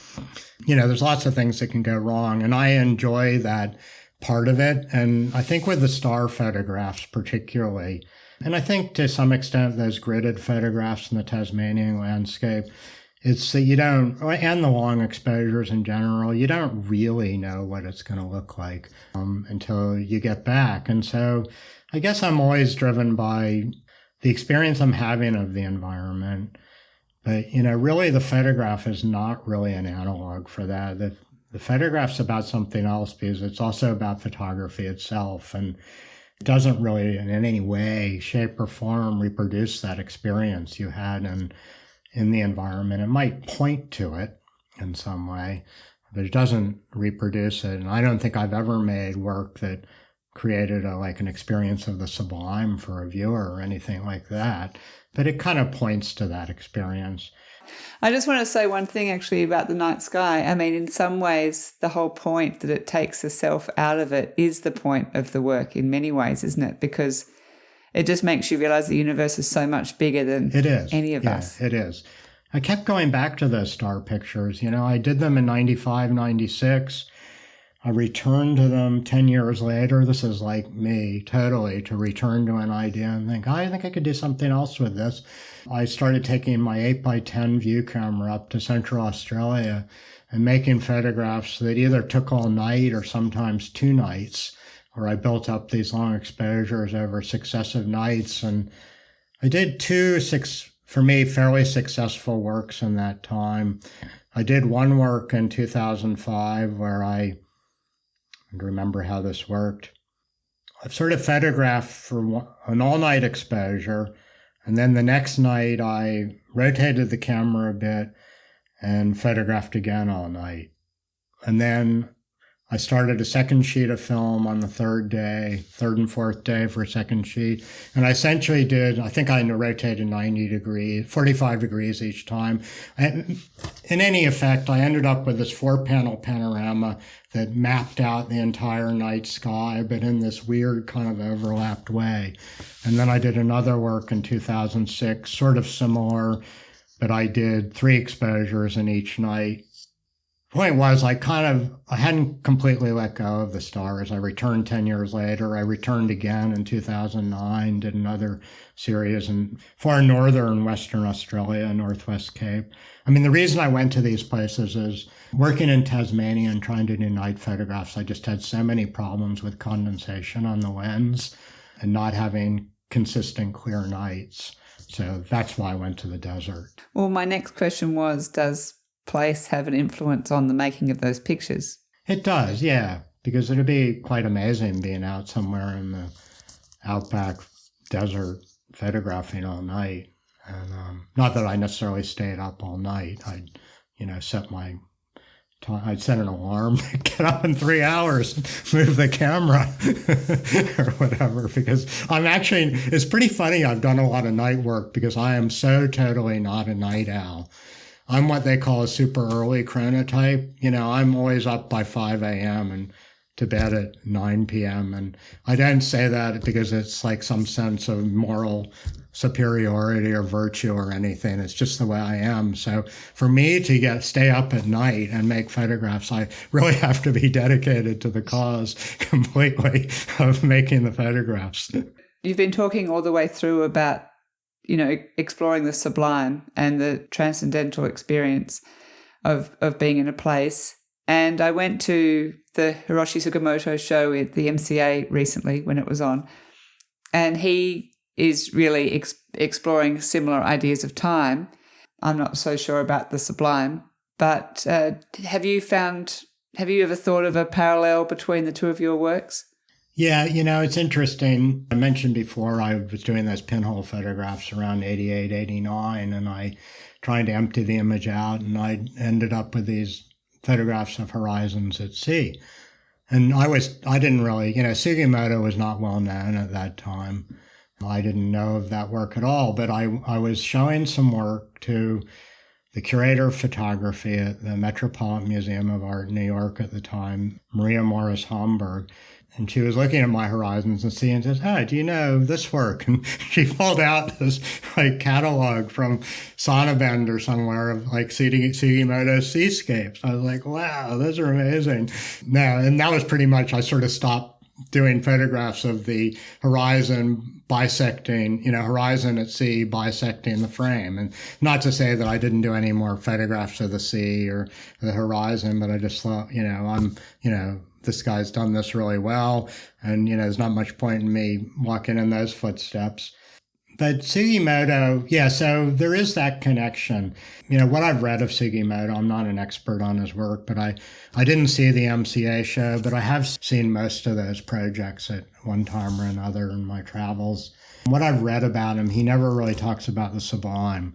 There's lots of things that can go wrong, and I enjoy that part of it. And I think with the star photographs particularly, and I think to some extent those gridded photographs in the Tasmanian landscape, it's that you don't, and the long exposures in general, you don't really know what it's going to look like until you get back. And so I guess I'm always driven by the experience I'm having of the environment. But, really the photograph is not really an analog for that. The photograph's about something else because it's also about photography itself. And it doesn't really in any way, shape, or form reproduce that experience you had in the environment. It might point to it in some way, but it doesn't reproduce it. And I don't think I've ever made work that created an experience of the sublime for a viewer or anything like that. But it kind of points to that experience. I just want to say one thing actually about the night sky. In some ways, the whole point that it takes the self out of it is the point of the work in many ways, isn't it? Because it just makes you realize the universe is so much bigger than any of us. It is. I kept going back to those star pictures. I did them in 95, 96. I returned to them 10 years later. This is like me, totally, to return to an idea and think, I think I could do something else with this. I started taking my 8x10 view camera up to Central Australia and making photographs that either took all night or sometimes 2 nights, where I built up these long exposures over successive nights. And I did 2, for me, fairly successful works in that time. I did one work in 2005 where I remember how this worked. I've sort of photographed for an all-night exposure, and then the next night I rotated the camera a bit and photographed again all night. And then I started a second sheet of film on the third and fourth day for a second sheet. And I essentially I think I rotated 45 degrees each time. And in any effect, I ended up with this 4-panel panorama that mapped out the entire night sky, but in this weird kind of overlapped way. And then I did another work in 2006, sort of similar, but I did 3 exposures in each night. The point was, I hadn't completely let go of the stars. I returned 10 years later. I returned again in 2009, did another series in far northern Western Australia, Northwest Cape. I mean, the reason I went to these places is working in Tasmania and trying to do night photographs. I just had so many problems with condensation on the lens and not having consistent clear nights. So that's why I went to the desert. Well, my next question was, does place have an influence on the making of those pictures? It does, yeah, because it'd be quite amazing being out somewhere in the outback desert photographing all night. And not that I necessarily stayed up all night. I'd set my time. I'd set an alarm to get up in 3 hours and move the camera or whatever, because it's pretty funny. I've done a lot of night work because I am so totally not a night owl. I'm what they call a super early chronotype. I'm always up by 5 a.m. and to bed at 9 p.m. And I don't say that because it's like some sense of moral superiority or virtue or anything. It's just the way I am. So for me to stay up at night and make photographs, I really have to be dedicated to the cause completely of making the photographs. You've been talking all the way through about exploring the sublime and the transcendental experience of being in a place. And I went to the Hiroshi Sugimoto show at the MCA recently when it was on. And he is really exploring similar ideas of time. I'm not so sure about the sublime, but have you ever thought of a parallel between the two of your works? Yeah, it's interesting. I mentioned before I was doing those pinhole photographs around 88, 89, and I trying to empty the image out, and I ended up with these photographs of horizons at sea. And I didn't really, Sugimoto was not well known at that time. I didn't know of that work at all, but I was showing some work to the curator of photography at the Metropolitan Museum of Art in New York at the time, Maria Morris Homburg. And she was looking at my horizons and seeing, and says, "Oh, do you know this work?" And she pulled out this catalog from Sonnabend or somewhere of Sugimoto's seascapes. I was like, wow, those are amazing. And that was pretty much, I sort of stopped doing photographs of the horizon horizon at sea bisecting the frame. And not to say that I didn't do any more photographs of the sea or the horizon, but I just thought, this guy's done this really well, and there's not much point in me walking in those footsteps. But Sugimoto, so there is that connection. What I've read of Sugimoto, I'm not an expert on his work, but I didn't see the MCA show, but I have seen most of those projects at one time or another in my travels. What I've read about him, he never really talks about the sublime.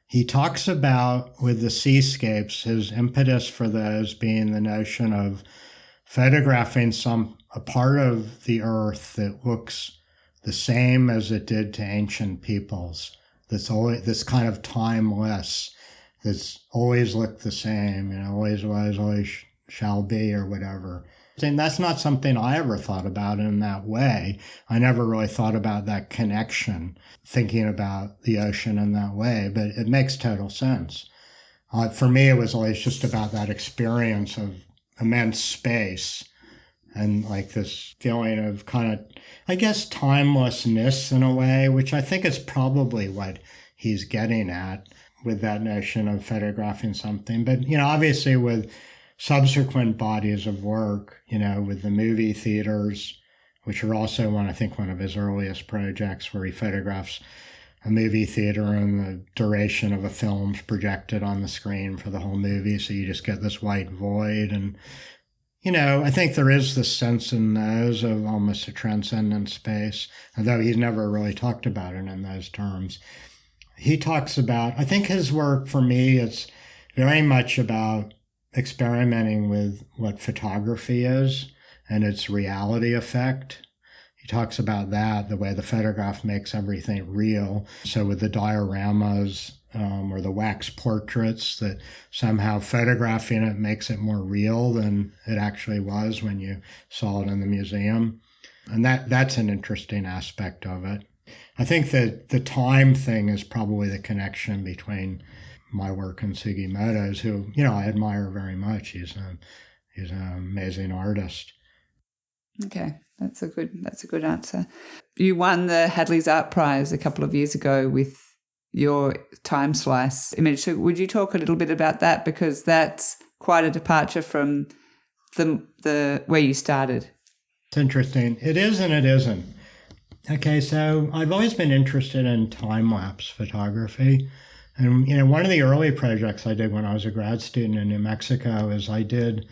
He talks about, with the seascapes, his impetus for those being the notion of photographing a part of the earth that looks the same as it did to ancient peoples. That's always this kind of timeless, that's always looked the same, always was, always shall be, or whatever. And that's not something I ever thought about in that way. I never really thought about that connection, thinking about the ocean in that way, but it makes total sense. For me, it was always just about that experience of immense space and this feeling of kind of, I guess, timelessness in a way, which I think is probably what he's getting at with that notion of photographing something. But, obviously with subsequent bodies of work, with the movie theaters, which are also one of his earliest projects where he photographs a movie theater and the duration of a film's projected on the screen for the whole movie, so you just get this white void. And, I think there is this sense in those of almost a transcendent space, although he's never really talked about it in those terms. He talks about, I think his work for me is very much about experimenting with what photography is and its reality effect. He talks about that, the way the photograph makes everything real. So with the dioramas or the wax portraits, that somehow photographing it makes it more real than it actually was when you saw it in the museum. And that's an interesting aspect of it. I think that the time thing is probably the connection between my work and Sugimoto's, who, I admire very much. He's an amazing artist. Okay, that's a good answer. You won the Hadley's Art Prize a couple of years ago with your time slice image. So would you talk a little bit about that, because that's quite a departure from the where you started? It's interesting. It is and it isn't. Okay, so I've always been interested in time-lapse photography. And, one of the early projects I did when I was a grad student in New Mexico is I did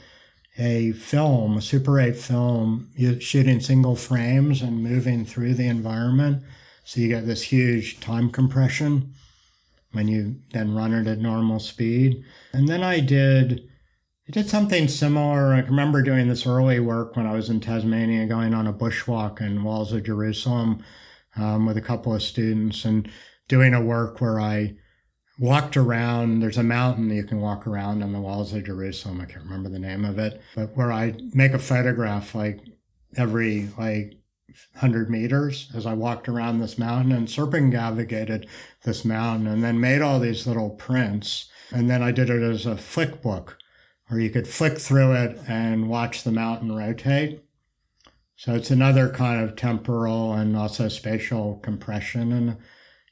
a film, a Super 8 film, shooting single frames and moving through the environment. So you get this huge time compression when you then run it at normal speed. And then I did something similar. I remember doing this early work when I was in Tasmania, going on a bushwalk in walls of Jerusalem with a couple of students, and doing a work where I walked around. There's a mountain you can walk around on the walls of Jerusalem. I can't remember the name of it, but where I make a photograph every 100 meters as I walked around this mountain and circumnavigated this mountain, and then made all these little prints. And then I did it as a flick book, where you could flick through it and watch the mountain rotate. So it's another kind of temporal and also spatial compression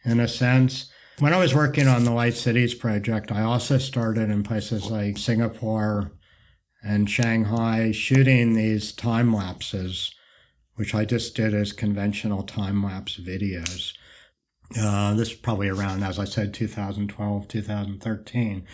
in a sense. When I was working on the Light Cities project, I also started in places like Singapore and Shanghai shooting these time lapses, which I just did as conventional time-lapse videos. This is probably around, as I said, 2012, 2013.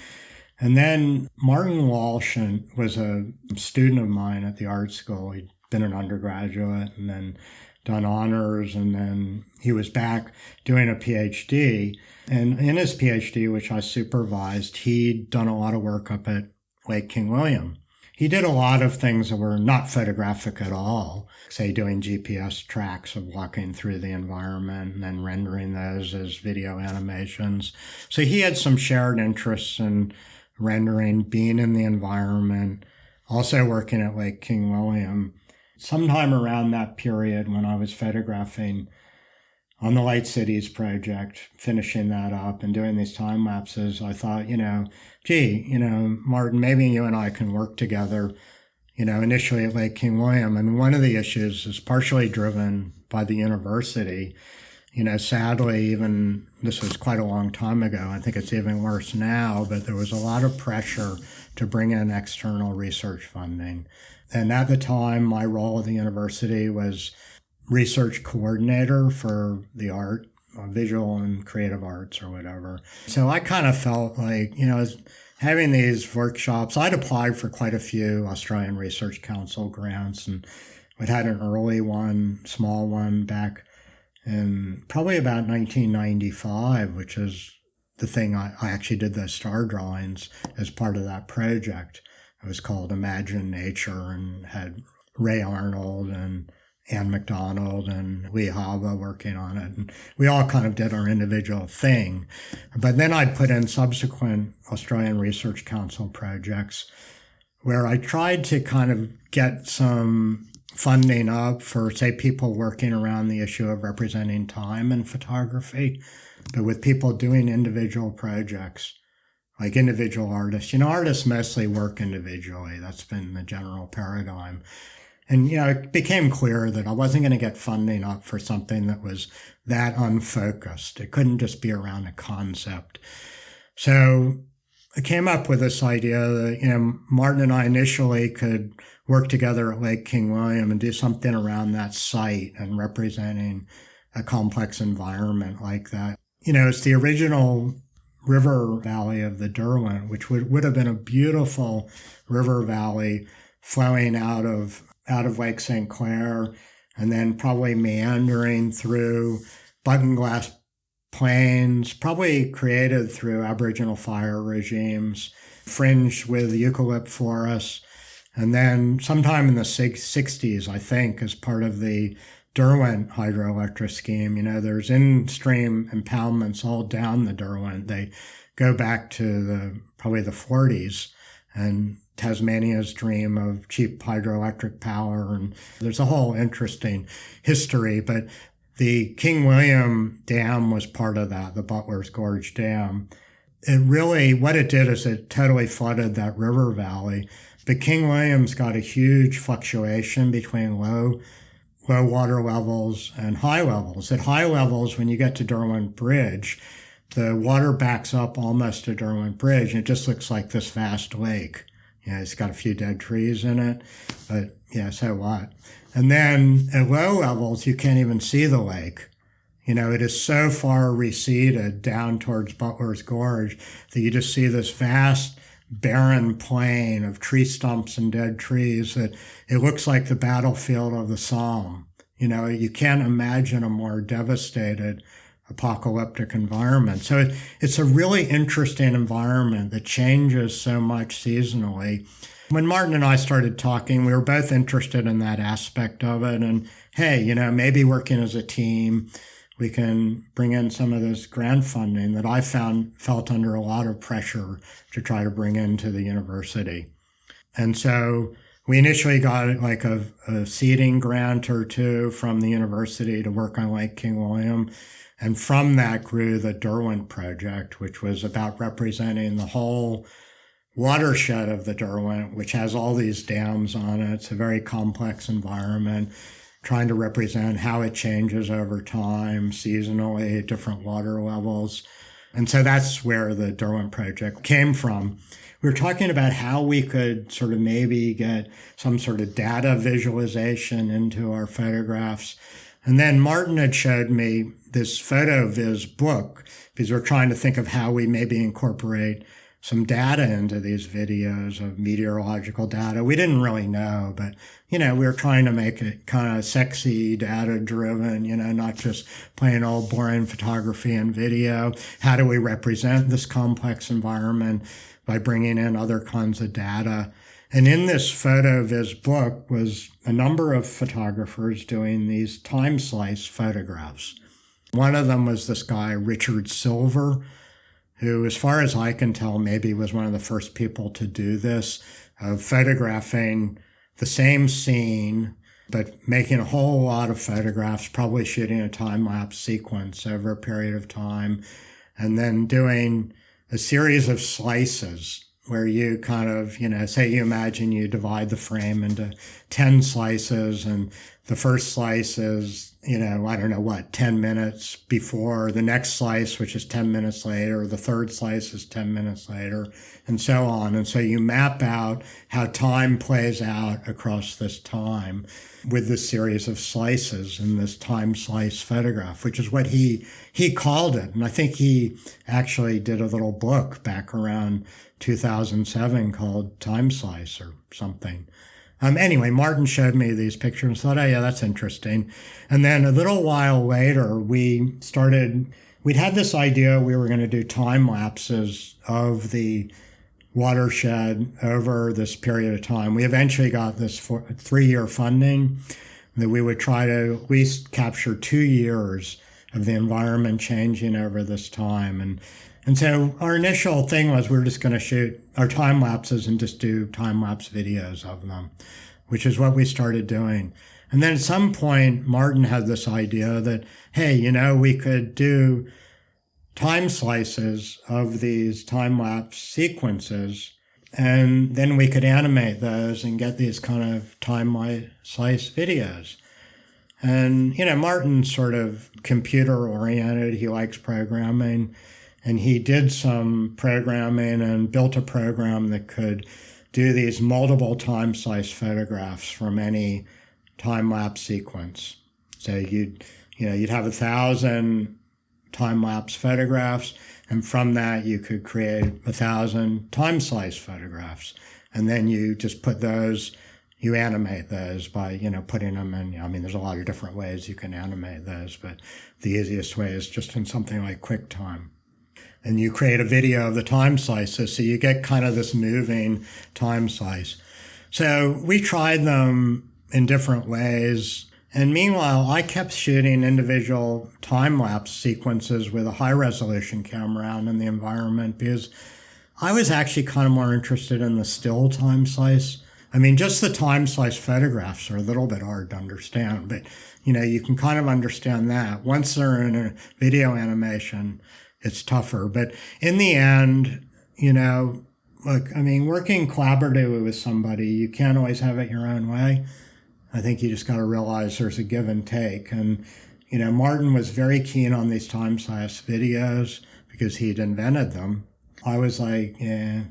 And then Martin Walsh was a student of mine at the art school. He'd been an undergraduate and then done honors, and then he was back doing a PhD. And in his PhD, which I supervised, he'd done a lot of work up at Lake King William. He did a lot of things that were not photographic at all, say doing GPS tracks of walking through the environment and then rendering those as video animations. So he had some shared interests in rendering, being in the environment, also working at Lake King William. Sometime around that period when I was photographing on the Light Cities project, finishing that up and doing these time lapses, I thought, Martin, maybe you and I can work together, initially at Lake King William. I mean, one of the issues is partially driven by the university. Sadly, even this was quite a long time ago. I think it's even worse now, but there was a lot of pressure to bring in external research funding. And at the time, my role at the university was research coordinator for the art, visual and creative arts or whatever. So I kind of felt like, having these workshops, I'd applied for quite a few Australian Research Council grants, and we had an early one, small one back in probably about 1995, which is the thing I actually did the star drawings as part of that project. It was called Imagine Nature and had Ray Arnold and Anne MacDonald and Lee Hava working on it. And we all kind of did our individual thing. But then I'd put in subsequent Australian Research Council projects where I tried to kind of get some funding up for, say, people working around the issue of representing time in photography, but with people doing individual projects, like individual artists. Artists mostly work individually. That's been the general paradigm. And, it became clear that I wasn't going to get funding up for something that was that unfocused. It couldn't just be around a concept. So I came up with this idea that, Martin and I initially could work together at Lake King William and do something around that site and representing a complex environment like that. It's the original river valley of the Derwent, which would have been a beautiful river valley flowing out of Lake St. Clair and then probably meandering through Button Glass Plains, probably created through Aboriginal fire regimes, fringed with eucalypt forests. And then sometime in the 60s, I think, as part of the Derwent hydroelectric scheme, there's in-stream impoundments all down the Derwent. They go back to probably the 40s and Tasmania's dream of cheap hydroelectric power. And there's a whole interesting history, but the King William Dam was part of that, the Butler's Gorge Dam. What it did is it totally flooded that river valley. But King William's got a huge fluctuation between low water levels and high levels. At high levels, when you get to Derwent Bridge, the water backs up almost to Derwent Bridge, and it just looks like this vast lake. It's got a few dead trees in it, but so what? And then at low levels, you can't even see the lake. It is so far receded down towards Butler's Gorge that you just see this vast barren plain of tree stumps and dead trees that it looks like the battlefield of the Somme. You can't imagine a more devastated apocalyptic environment. So it's a really interesting environment that changes so much seasonally. When Martin and I started talking, we were both interested in that aspect of it. And hey, maybe working as a team, we can bring in some of this grant funding that I felt under a lot of pressure to try to bring into the university. And so we initially got like a seeding grant or two from the university to work on Lake King William. And from that grew the Derwent Project, which was about representing the whole watershed of the Derwent, which has all these dams on it. It's a very complex environment, trying to represent how it changes over time, seasonally, different water levels. And so that's where the Derwent Project came from. We were talking about how we could sort of maybe get some sort of data visualization into our photographs. And then Martin had showed me this PhotoViz book because we're trying to think of how we maybe incorporate some data into these videos of meteorological data. We didn't really know, but, we were trying to make it kind of sexy, data-driven, not just plain old boring photography and video. How do we represent this complex environment by bringing in other kinds of data? And in this PhotoViz book was a number of photographers doing these time slice photographs. One of them was this guy, Richard Silver, who, as far as I can tell, maybe was one of the first people to do this, of photographing the same scene, but making a whole lot of photographs, probably shooting a time-lapse sequence over a period of time, and then doing a series of slices where you kind of, say you imagine you divide the frame into 10 slices, and the first slice is, 10 minutes before the next slice, which is 10 minutes later, the third slice is 10 minutes later, and so on. And so you map out how time plays out across this time with this series of slices in this time slice photograph, which is what he called it. And I think he actually did a little book back around 2007 called Time Slice or something. Anyway, Martin showed me these pictures and thought, oh yeah, that's interesting. And then a little while later, we'd had this idea we were going to do time lapses of the watershed over this period of time. We eventually got this 3-year funding that we would try to at least capture 2 years of the environment changing over this time. And so our initial thing was we were just going to shoot our time lapses and just do time lapse videos of them, which is what we started doing. And then at some point, Martin had this idea that, hey, we could do time slices of these time lapse sequences, and then we could animate those and get these kind of time slice videos. And, Martin's sort of computer oriented. He likes programming. And he did some programming and built a program that could do these multiple time slice photographs from any time lapse sequence. So you'd have 1,000 time-lapse photographs, and from that you could create 1,000 time-slice photographs. And then you just put those, you animate those by, putting them in, there's a lot of different ways you can animate those, but the easiest way is just in something like QuickTime. And you create a video of the time slices, so you get kind of this moving time slice. So we tried them in different ways. And meanwhile, I kept shooting individual time-lapse sequences with a high-resolution camera out in the environment because I was actually kind of more interested in the still time slice. Just the time slice photographs are a little bit hard to understand, but, you can kind of understand that. Once they're in a video animation, it's tougher. But in the end, working collaboratively with somebody, you can't always have it your own way. I think you just got to realize there's a give and take. And, Martin was very keen on these time-slice videos because he'd invented them. I was like, yeah,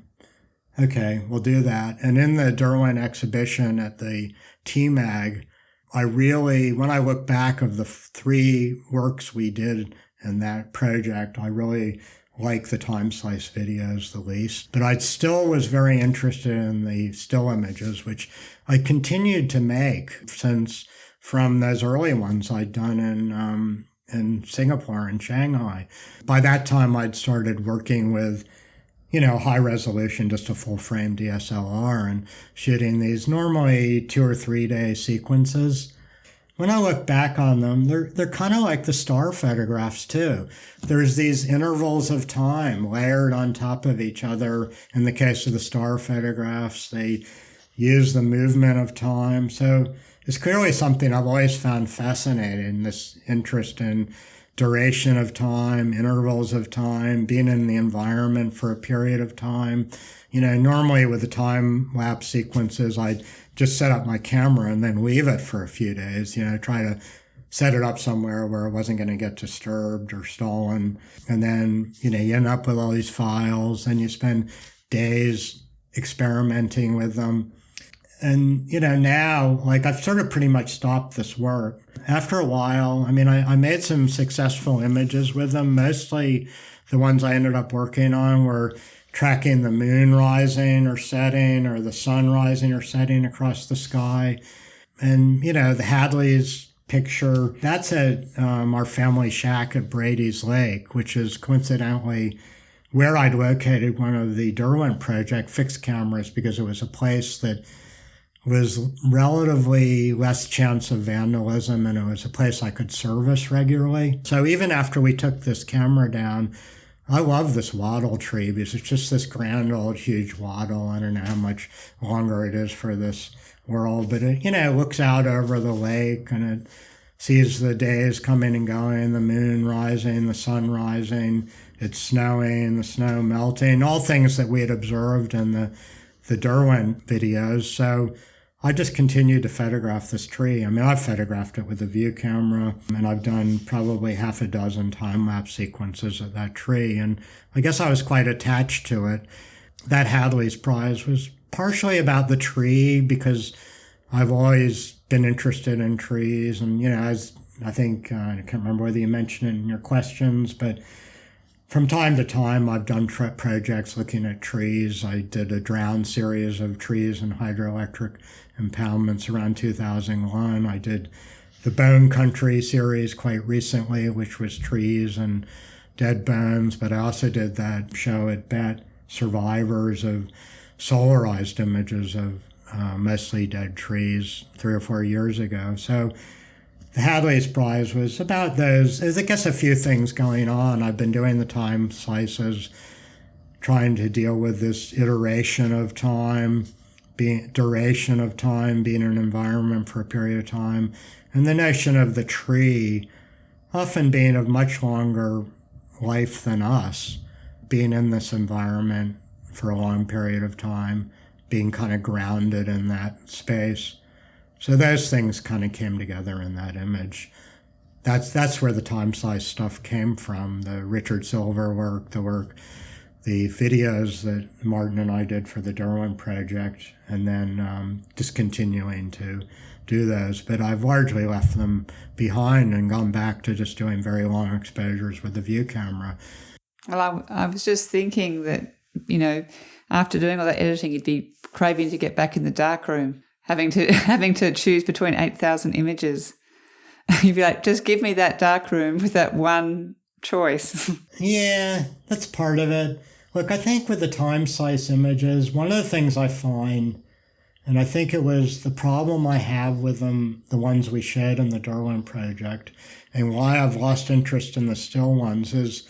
okay, we'll do that. And in the Derwent exhibition at the TMAG, when I look back of the 3 works we did in that project, I really like the time slice videos the least. But I still was very interested in the still images, which I continued to make from those early ones I'd done in Singapore and Shanghai. By that time, I'd started working with, high resolution, just a full frame DSLR and shooting these normally 2 or 3 day sequences. When I look back on them, they're kind of like the star photographs too. There's these intervals of time layered on top of each other. In the case of the star photographs, they use the movement of time. So it's clearly something I've always found fascinating, this interest in duration of time, intervals of time, being in the environment for a period of time. Normally with the time-lapse sequences, I'd just set up my camera and then leave it for a few days, try to set it up somewhere where it wasn't going to get disturbed or stolen. And then, you end up with all these files and you spend days experimenting with them. And, now, I've sort of pretty much stopped this work. After a while, I made some successful images with them. Mostly the ones I ended up working on were tracking the moon rising or setting or the sun rising or setting across the sky. And, the Hadley's picture, that's at our family shack at Brady's Lake, which is coincidentally where I'd located one of the Derwent Project fixed cameras because it was a place that was relatively less chance of vandalism and it was a place I could service regularly. So even after we took this camera down, I love this wattle tree because it's just this grand old huge wattle. I don't know how much longer it is for this world, but it, looks out over the lake and it sees the days coming and going, the moon rising, the sun rising, it's snowing, the snow melting, all things that we had observed in the Derwent videos. So I just continued to photograph this tree. I've photographed it with a view camera, and I've done probably 6 time-lapse sequences of that tree, and I guess I was quite attached to it. That Hadley's Prize was partially about the tree because I've always been interested in trees, and, as I think, I can't remember whether you mentioned it in your questions, but from time to time, I've done projects looking at trees. I did a drown series of trees and hydroelectric impoundments around 2001. I did the Bone Country series quite recently, which was trees and dead bones. But I also did that show at BET, Survivors, of solarized images of mostly dead trees 3 or 4 years ago. So the Hadley's Prize was about those. There's, I guess, a few things going on. I've been doing the time slices, trying to deal with this iteration of time, duration of time, being in an environment for a period of time, and the notion of the tree often being of much longer life than us, being in this environment for a long period of time, being kind of grounded in that space. So those things kind of came together in that image. That's where the time slice stuff came from, the Richard Silver work, the videos that Martin and I did for the Derwent Project, and then just continuing to do those, but I've largely left them behind and gone back to just doing very long exposures with the view camera. Well, I was just thinking that, after doing all that editing, you'd be craving to get back in the darkroom, having to choose between 8,000 images. You'd be like, just give me that darkroom with that one choice. Yeah, that's part of it. Look, I think with the time slice images, one of the things I find, and I think it was the problem I have with them, the ones we showed in the Darwin project, and why I've lost interest in the still ones is,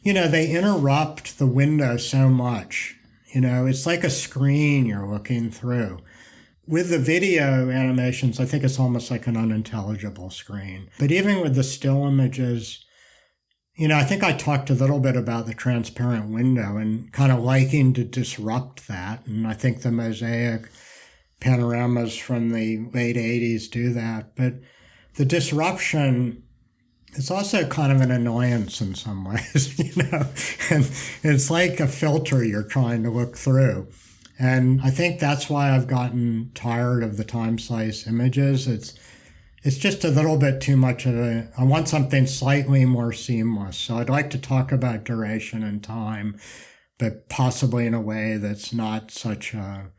they interrupt the window so much. It's like a screen you're looking through. With the video animations, I think it's almost like an unintelligible screen. But even with the still images, I think I talked a little bit about the transparent window and kind of liking to disrupt that. And I think the mosaic panoramas from the late 80s do that. But the disruption is also kind of an annoyance in some ways, and it's like a filter you're trying to look through. And I think that's why I've gotten tired of the time slice images. It's just a little bit too much I want something slightly more seamless. So I'd like to talk about duration and time, but possibly in a way that's not such an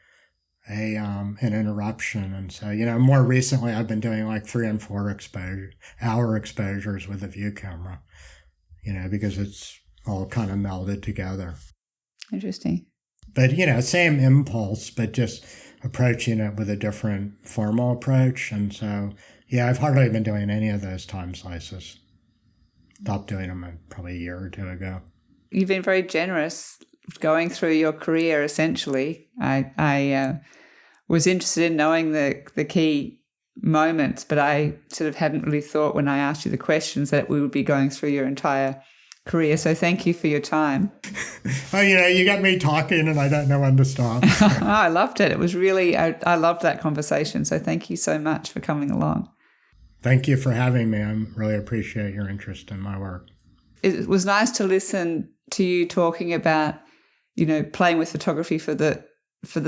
interruption. And so, more recently I've been doing like 3 and 4 hour exposures with a view camera, because it's all kind of melded together. Interesting. But, same impulse, but just approaching it with a different formal approach. And so, yeah, I've hardly been doing any of those time slices. Stopped doing them probably a year or 2 ago. You've been very generous going through your career, essentially. I was interested in knowing the key moments, but I sort of hadn't really thought when I asked you the questions that we would be going through your entire career. So thank you for your time. Oh, you got me talking and I don't know when to stop. I loved it. It was really, I loved that conversation. So thank you so much for coming along. Thank you for having me. I really appreciate your interest in my work. It was nice to listen to you talking about, playing with photography for the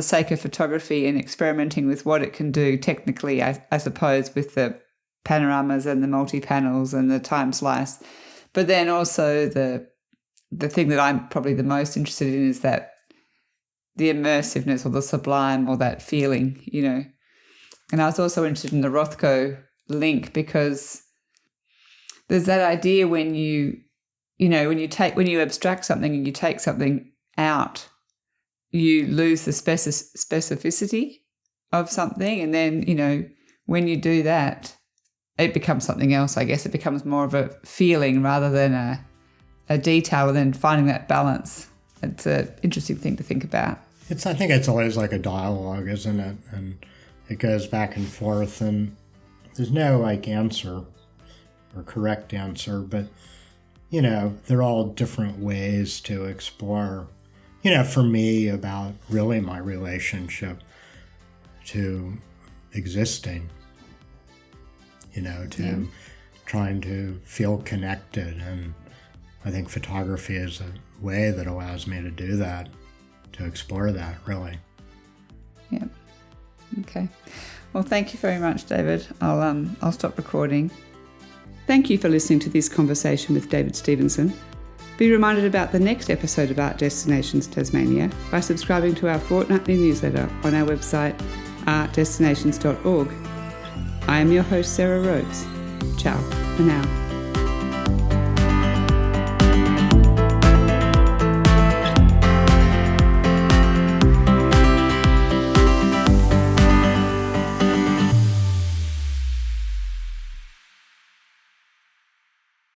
sake of photography and experimenting with what it can do technically, I suppose, with the panoramas and the multi-panels and the time slice. But then also the thing that I'm probably the most interested in is that the immersiveness or the sublime or that feeling, And I was also interested in the Rothko link because there's that idea when you abstract something and you take something out, you lose the specificity of something. And then, when you do that, it becomes something else, I guess. It becomes more of a feeling rather than a detail, and then finding that balance. It's an interesting thing to think about. I think it's always like a dialogue, isn't it? And it goes back and forth, and there's no answer or correct answer, but, they're all different ways to explore, for me, about really my relationship to existing. Trying to feel connected. And I think photography is a way that allows me to do that, to explore that, really. Yeah. Okay. Well, thank you very much, David. I'll stop recording. Thank you for listening to this conversation with David Stephenson. Be reminded about the next episode of Art Destinations Tasmania by subscribing to our fortnightly newsletter on our website, artdestinations.org. I am your host, Sarah Rhodes. Ciao for now.